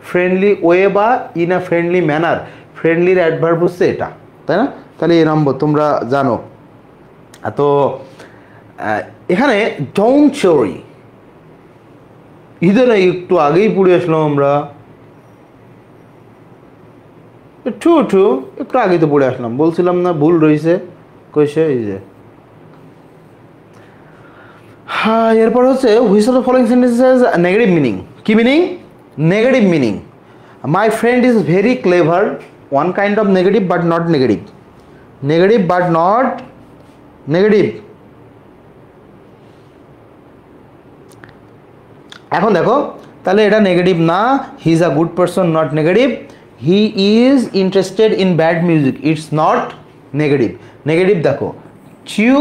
ফ্রেন্ডলি ওয়ে বা ইন আ ফ্রেন্ডলি ম্যানার, ফ্রেন্ডলির অ্যাডভার্ব হচ্ছে এটা, তাই না? তাহলে এই নম্বর তোমরা জানো। তো এখানে ডোন্ট চরি, ইদের একটু আগেই পড়ে আসলাম আমরা, একটু একটু আগেই তো পড়ে আসলাম, বলছিলাম না ভুল রয়েছে কইছে এই যে। হ্যাঁ, এরপর হচ্ছে which of the following sentences negative meaning. কি meaning? Negative meaning. My friend is very clever, one kind of negative but not negative, negative but not negative. এখন দেখো, তাহলে এটা নেগেটিভ না, he is a good person, not negative. He is interested in bad music, it's not negative. Negative দেখো, চিউ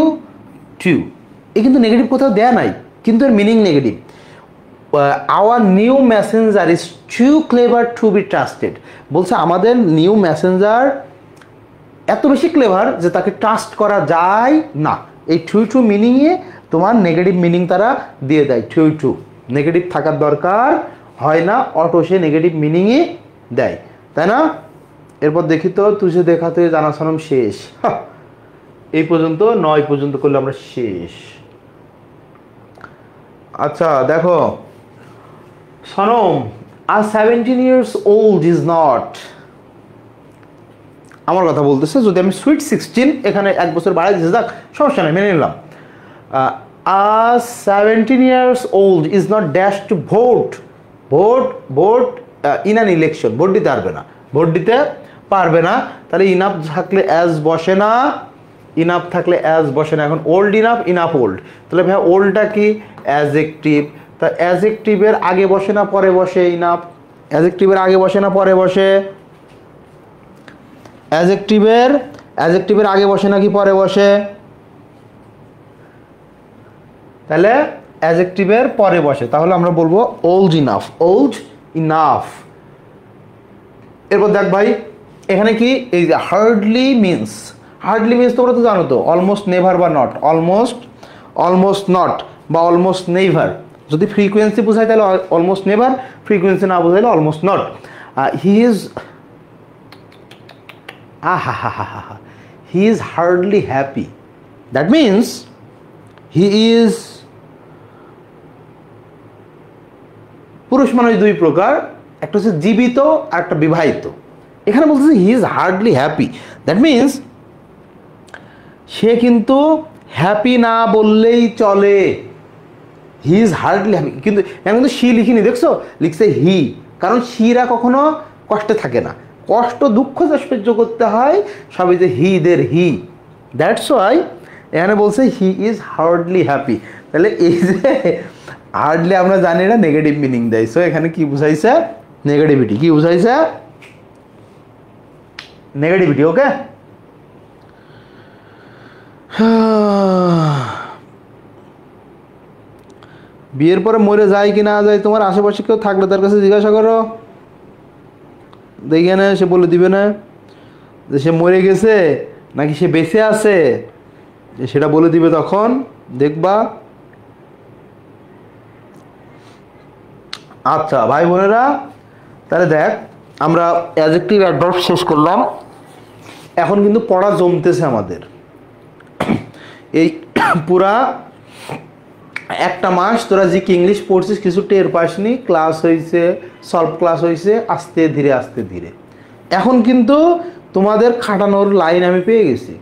টিউ, এ কিন্তু negative কোথাও দেয়া নাই, কিন্তু এর meaning negative. Our new Messenger is too clever two be trusted, বলছে আমাদের নিউ মেসেঞ্জার এত বেশি ক্লেভার যে তাকে ট্রাস্ট করা যায় না। এই টু মিনিংয়ে তোমার নেগেটিভ মিনিং তারা দিয়ে দেয়। টু নেগেটিভ থাকার দরকার হয় না, অটো সে নেগেটিভ মিনিংই দেয়, তাই না? এরপর দেখি তো, তুঝে দেখা তুই জানা সনম শেষ। এই পর্যন্ত 9 পর্যন্ত করলে আমরা শেষ। আচ্ছা দেখো সনম, আর 17 years old is not, আমার কথা বলতেছে, যদি আমি সুইট 16 এখানে 1 বছর বাড়াই দিতে, যাক সমস্যা নেই, মেনে নিলাম। আর 17 years old is not dash to vote, vote in an election, vote দিতে পারবে না, ভোট দিতে পারবে না। তাহলে ইনাফ থাকলে অ্যাজ বসে না, ইনাফ থাকলে অ্যাজ বসে না। এখন ওল্ড ইনাফ, ইনাফ ওল্ড, তাহলে ভাই ওল্ডটা কি অ্যাজেক্টিভ, তা অ্যাজেক্টিভের আগে বসে না পরে বসে ইনাফ, অ্যাজেক্টিভের আগে বসে না পরে বসে, অ্যাজেক্টিভের আগে বসে নাকি পরে বসে, তাহলে অ্যাজেক্টিভের পরে বসে, তাহলে আমরা বলবো ওল্ড ইনাফ, ওল্ড ইনাফ। এরপর দেখ ভাই এখানে কি, এই যে হার্ডলি মিন্স, হার্ডলি মিন্স তোমরা তো জানো তো, অলমোস্ট নেভার বা নট, অলমোস্ট নট বা অলমোস্ট নেভার। যদি ফ্রিকোয়েন্সি বোঝায় তাহলে অলমোস্ট নেভার, ফ্রিকোয়েন্সি না বোঝাইলে almost not. He is he is hardly happy, that means he is, পুরুষ মানুষ দুই প্রকার, একটা হচ্ছে জীবিত আর একটা বিবাহিত। এখানে বলতেছে he is hardly happy, that means সে কিন্তু হ্যাপি না বললেই চলে, হি ইজ হার্ডলি হ্যাপি। কিন্তু এখন কিন্তু শি লিখিনি, দেখছো লিখছে হি, কারণ শিরা কখনো কষ্টে থাকে না, কষ্ট দুঃখ যে সহ্য করতে হয় সবই যে হি দের হি, দ্যাটস ওয়াই এখানে বলছে হি ইজ হার্ডলি হ্যাপি। তাহলে এই যে হার্ডলি আমরা জানি না নেগেটিভ মিনিং দেয়, সো এখানে কি বুঝাইছে, নেগেটিভিটি, কি বুঝাইছে নেগেটিভিটি। ওকে, বিয়ের পরে মরে যায় কি না যায়, তোমার আশেপাশে কেউ থাকলে তার কাছে জিজ্ঞাসা করো, দেখে না সে বলে দিবে না যে সে মরে গেছে নাকি সে বেঁচে আছে, সেটা বলে দিবে, তখন দেখবা। আচ্ছা ভাই বোনেরা, তাহলে দেখ আমরা অ্যাডজেক্টিভ অ্যাডভার্ব শেষ করলাম, এখন কিন্তু পড়া জমতেছে আমাদের। এই পুরা একটা মাস তোরা জিকে ইংলিশ পড়ছিস, কিছু টের পাসনি, ক্লাস হয়েছে, সলভ ক্লাস হয়েছে, আস্তে ধীরে আস্তে ধীরে। এখন কিন্তু তোমাদের খাটানোর লাইন আমি পেয়ে গেছি।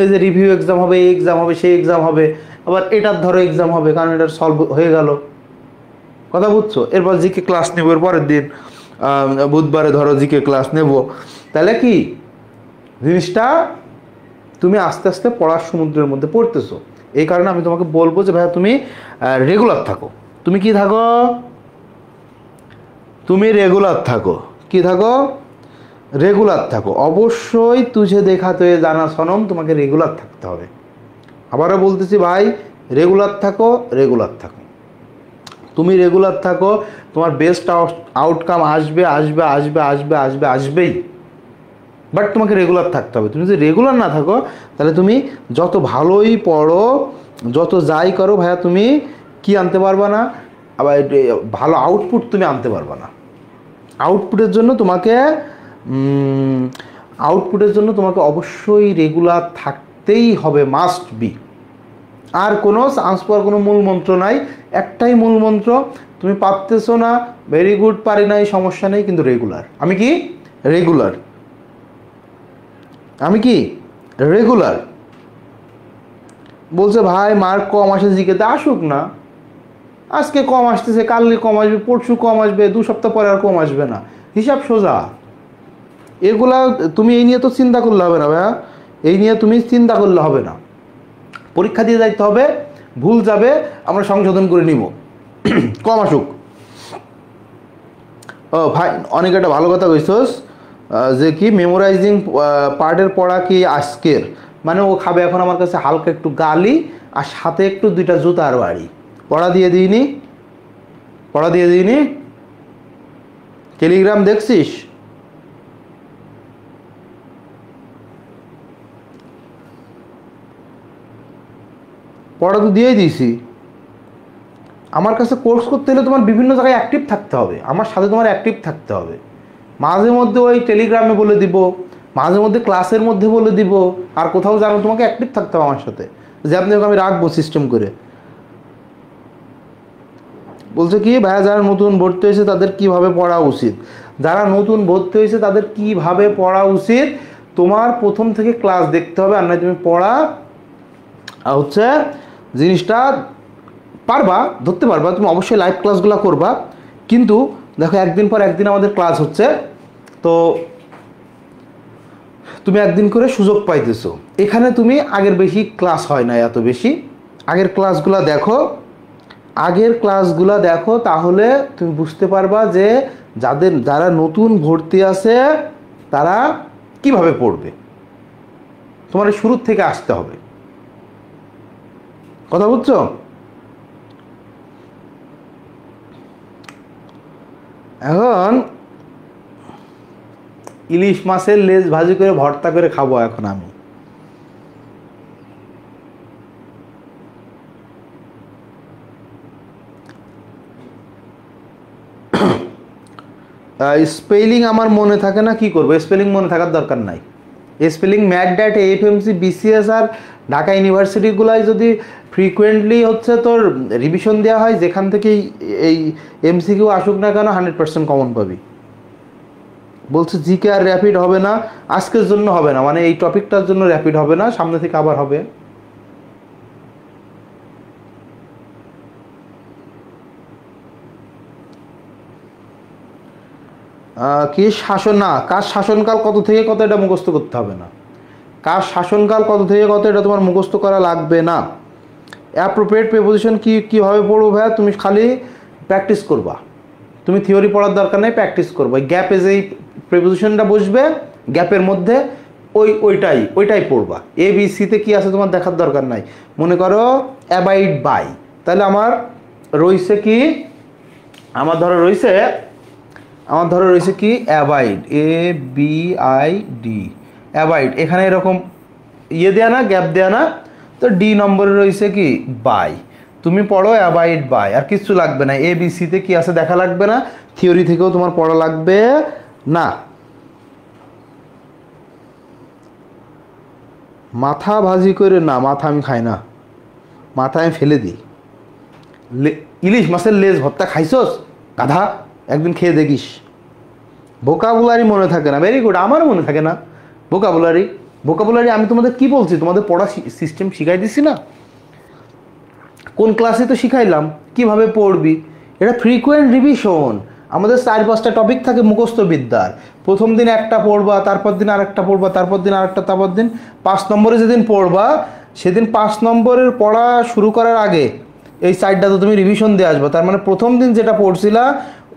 এই যে রিভিউ এক্সাম হবে, এই এক্সাম হবে, সেই এক্সাম হবে, আবার এটার ধরো এক্সাম হবে, কারণ এটার সলভ হয়ে গেল, কথা বুঝছো। এরপর জিকে ক্লাস নেব, এর পরের দিন বুধবারে ধরো জিকে ক্লাস নেব। তাহলে কি জিনিসটা তুমি আস্তে আস্তে পড়ার সমুদ্রের মধ্যে পড়তেছো। এই কারণে আমি তোমাকে বলবো যে ভাইয়া তুমি রেগুলার থাকো। তুমি কি থাকো, তুমি রেগুলার থাকো, কি থাকো, রেগুলার থাকো। অবশ্যই তুঝে দেখাতে জানা সনম, তোমাকে রেগুলার থাকতে হবে। আবারও বলতেছি ভাই, রেগুলার থাকো, রেগুলার থাকো, তুমি রেগুলার থাকো, তোমার বেস্ট আউটকাম আসবে আসবে আসবে আসবে আসবে আসবেই, বাট তোমাকে রেগুলার থাকতে হবে। তুমি যদি রেগুলার না থাকো তাহলে তুমি যত ভালোই পড়ো, যত যাই করো ভাইয়া, তুমি কি আনতে পারবা না, আবার ভালো আউটপুট তুমি আনতে পারবা না। আউটপুটের জন্য তোমাকে অবশ্যই রেগুলার থাকতেই হবে, মাস্ট বি। আর কোনো চান্স পাওয়ার কোনো মূল মন্ত্র নাই, একটাই মূল মন্ত্র, তুমি পারতেছো না, ভেরি গুড, পারি নাই, সমস্যা নেই, কিন্তু রেগুলার। আমি কি রেগুলার, আমি কি রেগুলার। বলছে ভাই মার্ক কম আসে জিকেতে, আসুক না, আজকে কম আসতেছে, কালকে কম আসবে, পরশু কম আসবে, 2 সপ্তাহ পরে আর কম আসবে না, হিসাব সোজা। এগুলা তুমি এই নিয়ে তো চিন্তা করলে হবে না ভাইয়া, এই নিয়ে তুমি চিন্তা করলে হবে না। পরীক্ষা দিয়ে যাইতে হবে, ভুল যাবে, আমরা সংশোধন করে নিব, কম আসুক। ও ভাই অনেক একটা ভালো কথা কইছস, যে কি মেমোরাইজিং পার্টের পড়া কি আজকের, মানে ও খাবে এখন আমার কাছে হালকা একটু গালি আর সাথে একটু 2টা জুতার বাড়ি। পড়া দিয়ে দিইনি, টেলিগ্রাম দেখছিস? পড়া তো দিয়েই দিয়েছি। আমার কাছে কোর্স করতে হলে তোমার বিভিন্ন জায়গায় অ্যাক্টিভ থাকতে হবে, আমার সাথে তোমার অ্যাক্টিভ থাকতে হবে। মাঝে মধ্যে ওই টেলিগ্রামে বলে দিব, মাঝে মধ্যে ক্লাসের মধ্যে বলে দিব, আর কোথাও জানো তোমাকে অ্যাক্টিভ থাকতে হবে আমার সাথে, যে আপনাকে আমি রাখবো সিস্টেম করে। বলছে কি ভাইয়া যারা নতুন ভর্তি হয়েছে তাদের কিভাবে পড়া উচিত। যারা নতুন ভর্তি হয়েছে তাদের কিভাবে পড়া উচিত, তোমার প্রথম থেকে ক্লাস দেখতে হবে, আর নয় তুমি পড়া হচ্ছে জিনিসটা পারবা, ধরতে পারবা, তুমি অবশ্যই লাইভ ক্লাসগুলো করবা। কিন্তু দেখো একদিন পর একদিন আমাদের ক্লাস হচ্ছে, তো তুমি একদিন করে সুযোগ পাইতেছো, এখানে তুমি আগের বেশি ক্লাস হয় না এত বেশি, আগের ক্লাসগুলো দেখো, আগের ক্লাসগুলো দেখো, তাহলে তুমি বুঝতে পারবা যে যারা নতুন ভর্তি আছে তারা কিভাবে পড়বে। তোমার শুরুর থেকে আসতে হবে, কথা বুঝছো? এখন ইলিশ মাছের লেজ ভাজি করে ভর্তা করে খাবো এখন আমি। স্পেলিং আমার মনে থাকে না, কি করবো? স্পেলিং মনে থাকার দরকার নাই। স্পেলিং ম্যাট ড্যাট এফএমসি বিসিএস আর ঢাকা ইউনিভার্সিটিগুলাই যদি ফ্রিকুয়েন্টলি হচ্ছে তোর রিভিশন দেওয়া হয়, যেখান থেকে এই এমসিকিউ আসুক না কেন 100% কমন পাবি। বলছে জিকে আর র্যাপিড হবে না, আজকের জন্য হবে না, মানে এই টপিকটার জন্য র্যাপিড হবে না, সামনে থেকে আবার হবে। কি শাসন, না কার শাসনকাল কত থেকে কত এটা মুখস্থ করতে হবে না, কার শাসনকাল কত থেকে কত এটা তোমার মুখস্থ করা লাগবে না। অ্যাপ্রোপ্রিয়েট প্রিপোজিশন কীভাবে পড়বো ভাইয়া, তুমি খালি প্র্যাকটিস করবা, তুমি থিওরি পড়ার দরকার নেই, প্র্যাকটিস করবা। গ্যাপে যেই প্রিপোজিশনটা বসবে গ্যাপের মধ্যে ওইটাই পড়বা। এ বি সিতে কী আছে তোমার দেখার দরকার নাই। মনে করো অ্যাবাইড বাই, তাহলে আমার রয়েছে কি, আমার ধরো রয়েছে কি অ্যাবাইড, ABID অ্যাবাইড, এখানে এরকম দেয়া না, গ্যাপ দেয়া না, তো ডি নম্বরে রয়েছে কি বাই। তুমি পড়ো অ্যাবাইড বাই, আর কিছু লাগবে না। ABCতে কি আছে দেখা লাগবে না, থিওরি থেকেও তোমার পড়া লাগবে না। মাথা ভাজি করে না, মাথা আমি খাই না, মাথা আমি ফেলে দিই। ইলিশ মাছের লেজ ভর্তা খাইছস গাধা, একদিন খেয়ে দেখিস। ভোকাবুলারি মনে থাকে না, ভেরি গুড, আমারও মনে থাকে না ভোকাবুলারি। আমি তোমাদের কি বলছি, তোমাদের পড়া সিস্টেম শিখাই দিছি না, কোন ক্লাসে তো শিখাইলাম কিভাবে পড়বি। এটা ফ্রিকুয়েন্ট রিভিশন, আমাদের 4-5টা টপিক থাকে মুখস্থ বিদ্যার। প্রথম দিন একটা পড়বা, তারপর দিন আরেকটা পড়বা, তারপর দিন আরেকটা, তারপর দিন 5 নম্বরে যেদিন পড়বা সেদিন 5 নম্বরের পড়া শুরু করার আগে এই সাইডটা তো তুমি রিভিশন দিয়ে আসবা। তার মানে প্রথম দিন যেটা পড়ছিলা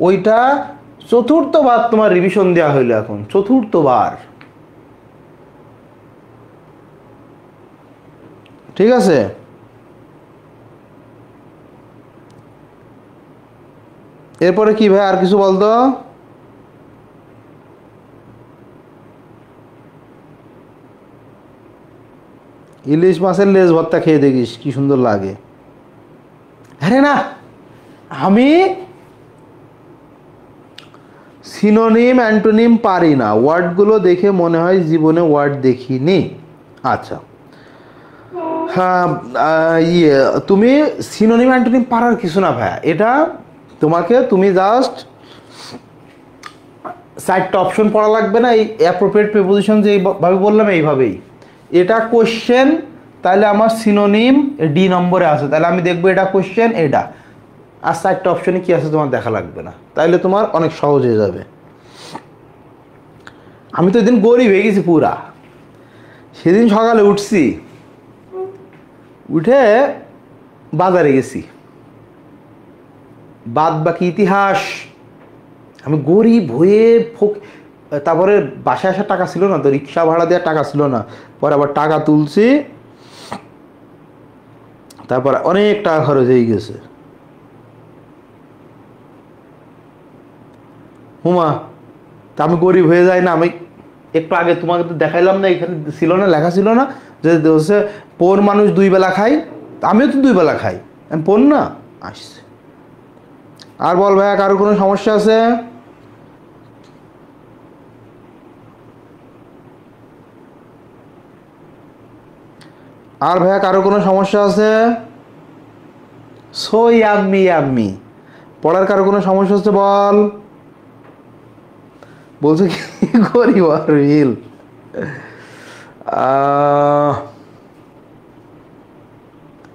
ওইটা চতুর্থবার তোমার রিভিশন দেওয়া হইলো, এখন চতুর্থবার, ঠিক আছে? এরপরে কি ভাই, আর কিছু বলতো? ইলিশ মাছের লেজ ভর্তা খেয়ে দেখিস কি সুন্দর লাগে। আরে না, আমি সিনোনিম অ্যান্টোনিম পারি না, ওয়ার্ডগুলো দেখে মনে হয় জীবনে ওয়ার্ড দেখিনি। আচ্ছা, হ্যাঁ, তুমি সিনোনিম অ্যান্টোনিম পারার কিছু না ভাইয়া, এটা তুমি জাস্ট 4টা অপশন পড়া লাগবে না, এই অ্যাপ্রোপ্রিয়েট প্রিপোজিশন যেভাবে বললাম এইভাবেই। এটা কোশ্চেন, তাহলে আমার সিনোনিম ডি নম্বরে আছে, তাহলে আমি দেখবো এটা কোশ্চেন এটা, আর 4টা অপশনে কি আছে তোমার দেখা লাগবে না, তাইলে তোমার অনেক সহজ হয়ে যাবে। আমি তো এদিন গরিব হয়ে গেছি পুরা। সেদিন সকালে উঠছি, উঠে বাজারে গেছি, বাদ বাকি ইতিহাস, আমি গরিব হয়ে তারপরে বাসায় আসার টাকা ছিল না, তো রিক্সা ভাড়া দেওয়ার টাকা ছিল না, পরে আবার টাকা তুলছি, তারপর অনেক টাকা খরচ হয়ে গেছে। হুমা, তা আমি গরিব হয়ে যাই না? আমি একটু আগে তোমাকে তো দেখাইলাম না, এখানে ছিল না, লেখা ছিল না যে হচ্ছে পোর মানুষ 2 বেলা খাই, আমিও তো 2 বেলা খাই, আমি পোর না। আসছে, আর বল ভাইয়া, কারোর কোনো সমস্যা আছে? আর ভাইয়া কারো কোনো সমস্যা আছে? সো ইয়াম্মি ইয়াম্মি, পড়ার কারো কোনো সমস্যা হচ্ছে বল। বলছে কি করি রিল।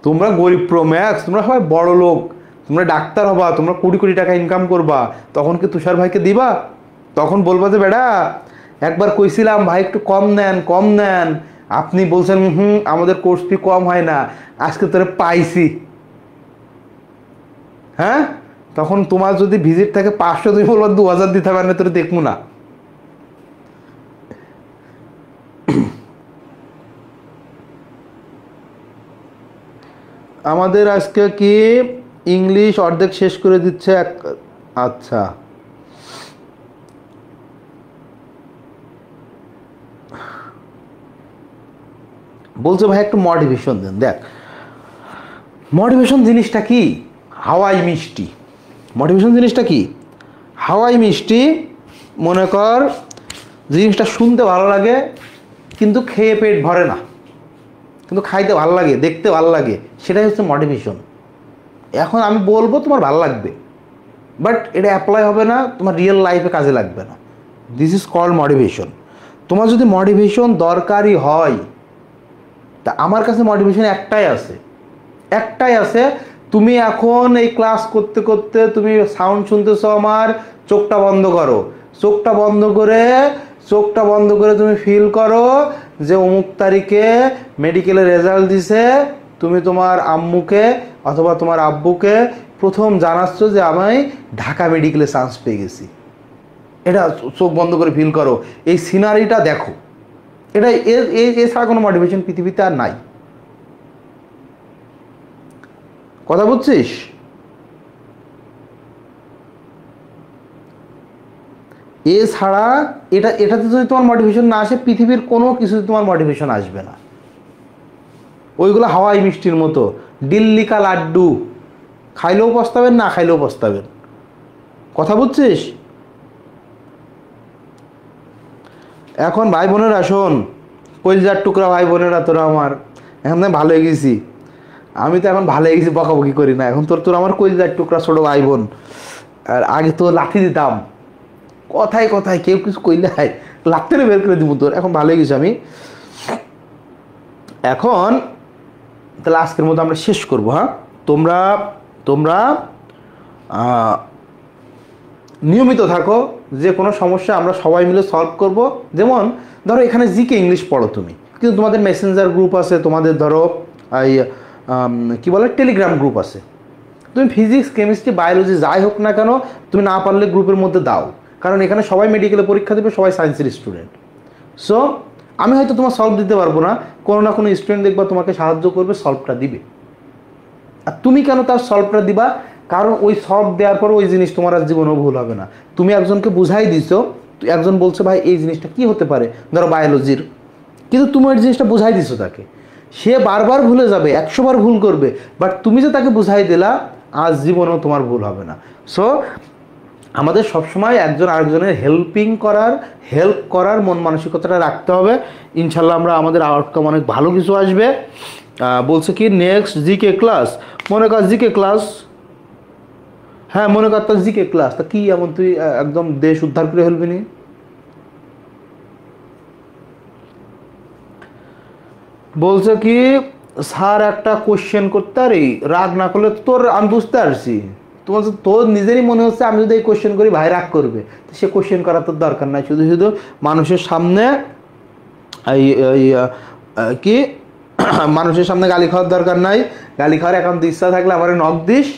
তোমরা গরিব প্রো ম্যাক্স, তোমরা সবাই বড় লোক, তোমরা ডাক্তার হবা, তোমরা কোটি কোটি টাকা ইনকাম করবা, তখন কি তুষার ভাইকে দিবা? তখন বলবা যে বেটা একবার কইছিলাম ভাই একটু কম নেন কম নেন, আপনি বলছেন আমাদের কোর্স ফি কম হয় না, আজকে তোরে পাইছি। হ্যাঁ, তখন তোমার যদি ভিজিট থাকে 500, তুমি বলবা 2000 দিতে হবে না, তোরে দেখবো না। আমাদের আজকে কি ইংলিশ অর্ধেক শেষ করে দিচ্ছে আচ্ছা, বলছে ভাই একটু মোটিভেশন দেন। দেখ মোটিভেশন জিনিসটা কি, হাওয়াই মিষ্টি। মোটিভেশন জিনিসটা কি, হাওয়াই মিষ্টি। মনে কর জিনিসটা শুনতে ভালো লাগে কিন্তু খেয়ে পেট ভরে না, কিন্তু খাইতে ভালো লাগে, দেখতে ভালো লাগে, সেটাই হচ্ছে মোটিভেশন। এখন আমি বলবো তোমার ভালো লাগবে, বাট এটা অ্যাপ্লাই হবে না, তোমার রিয়েল লাইফে কাজে লাগবে না। This is called motivation. তোমার যদি মোটিভেশন দরকারই হয়, তা আমার কাছে মোটিভেশন একটাই আছে। তুমি এখন এই ক্লাস করতে করতে তুমি সাউন্ড শুনতেছো আমার, চোখটা বন্ধ করো, চোখটা বন্ধ করে তুমি ফিল করো যে অমুক তারিখে মেডিকেলের রেজাল্ট দিছে, তুমি তোমার আম্মুকে অথবা তোমার আব্বুকে প্রথম জানাচ্ছ যে আমি ঢাকা মেডিকেলে চান্স পেয়ে গেছি। এটা চোখ বন্ধ করে ফিল করো, এই সিনারিটা দেখো। এটা এছাড়া কোনো মোটিভেশন পৃথিবীতে আর নাই। কথা বুঝছিস? এছাড়া এটাতে যদি তোমার মোটিভেশন না আসে, পৃথিবীর কোনো কিছুতে তোমার মোটিভেশন আসবে না। ওইগুলো হাওয়াই মিষ্টির মতো, দিল্লি কা লাড্ডু, খাইলেও পস্তাবেন, না খাইলেও পস্তাবেন। কথা বুঝছিস? এখন ভাই বোনেরা শোন, কলিজার টুকরা ভাই বোনেরা, তোরা আমার এখন ভালো হয়ে গেছি, আমি তো এখন ভালো হয়ে গেছি, বকাবকি করি না এখন। তোর আমার কলিজার টুকরা ছোটো ভাই বোন। আর আগে তো লাথি দিতাম, কথায় কথায় কেউ কিছু কইলে লাথি বের করে দিব তোর। এখন ভালো হয়ে গেছি আমি। এখন তাহলে আজকের মতো আমরা শেষ করবো। হ্যাঁ, তোমরা নিয়মিত থাকো, যে কোনো সমস্যা আমরা সবাই মিলে সলভ করব। যেমন ধরো এখানে জিকে ইংলিশ পড়ো তুমি, কিন্তু তোমাদের মেসেঞ্জার গ্রুপ আছে, তোমাদের ধরো এই কী বলে টেলিগ্রাম গ্রুপ আছে, তুমি ফিজিক্স কেমিস্ট্রি বায়োলজি যাই হোক না কেন তুমি না পারলে গ্রুপের মধ্যে দাও, কারণ এখানে সবাই মেডিকেলে পরীক্ষা দেবে, সবাই সায়েন্সের স্টুডেন্ট। সো আমি হয়তো তোমার সলভ দিতে পারবো না, কোনো না কোনো স্টুডেন্ট দেখবা তোমাকে সাহায্য করবে, সলভটা দিবে। আর তুমি কেন তার সলভটা দিবা? কারণ ওই সলভ দেওয়ার পর ওই জিনিস তোমার আর জীবনেও ভুল হবে না। তুমি একজনকে বুঝাই দিছো, একজন বলছে ভাই এই জিনিসটা কি হতে পারে, ধরো বায়োলজির, কিন্তু তুমি ওই জিনিসটা বুঝাই দিছো তাকে, সে বারবার ভুলে যাবে, 100 বার ভুল করবে, বাট তুমি যে তাকে বুঝাই দিলা, আজ জীবনেও তোমার ভুল হবে না। সো আমাদের সবসময় একজন আরেকজনের হেল্প করার মন মানসিকতাটা রাখতে হবে। ইনশাল্লাহ আমরা আমাদের আউটকাম অনেক ভালো কিছু আসবে। বলছে কি নেক্সট জিকে ক্লাস, মনে কর জিকে ক্লাস, হ্যাঁ মনে কর তোর জিকে ক্লাস, তা কি এমন তুই একদম দেশ উদ্ধার করে ফেলবি নি? বলছে কি স্যার একটা কোশ্চেন করতে পারি, রাগ না করলে তোর, আমি বুঝতে পারছি তোর নিজেরই মনে হচ্ছে আমি যদি এই কোশ্চেন করি ভাই রাগ করবে, তো সে কোশ্চেন করার তোর দরকার নাই। শুধু শুধু মানুষের সামনে কি মানুষের সামনে গালি খাওয়ার দরকার নাই। গালি খাওয়ার এখন ইচ্ছা থাকলে আমার নখ দিস,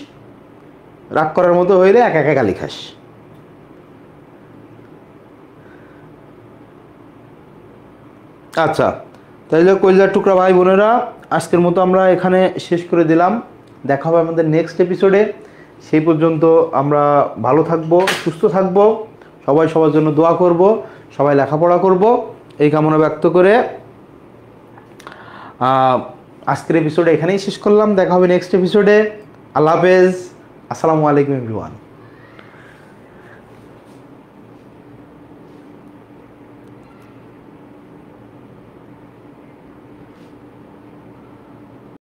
রাগ করার মতো হইলে একা একা গালি খাস। আচ্ছা, তাইলে কলিজার টুকরা ভাই বোনেরা, আজকের মতো আমরা এখানে শেষ করে দিলাম। দেখা হবে আমাদের নেক্সট এপিসোডে। সেই পর্যন্ত আমরা ভালো থাকবো, সুস্থ থাকবো, সবাই সবার জন্য দোয়া করব, সবাই লেখাপড়া করব, এই কামনা ব্যক্ত করে আজকের এপিসোডে এখানেই শেষ করলাম। দেখা হবে নেক্সট এপিসোডে। আল্লাহ হাফেজ, আসসালামু আলাইকুম এভরিওয়ান।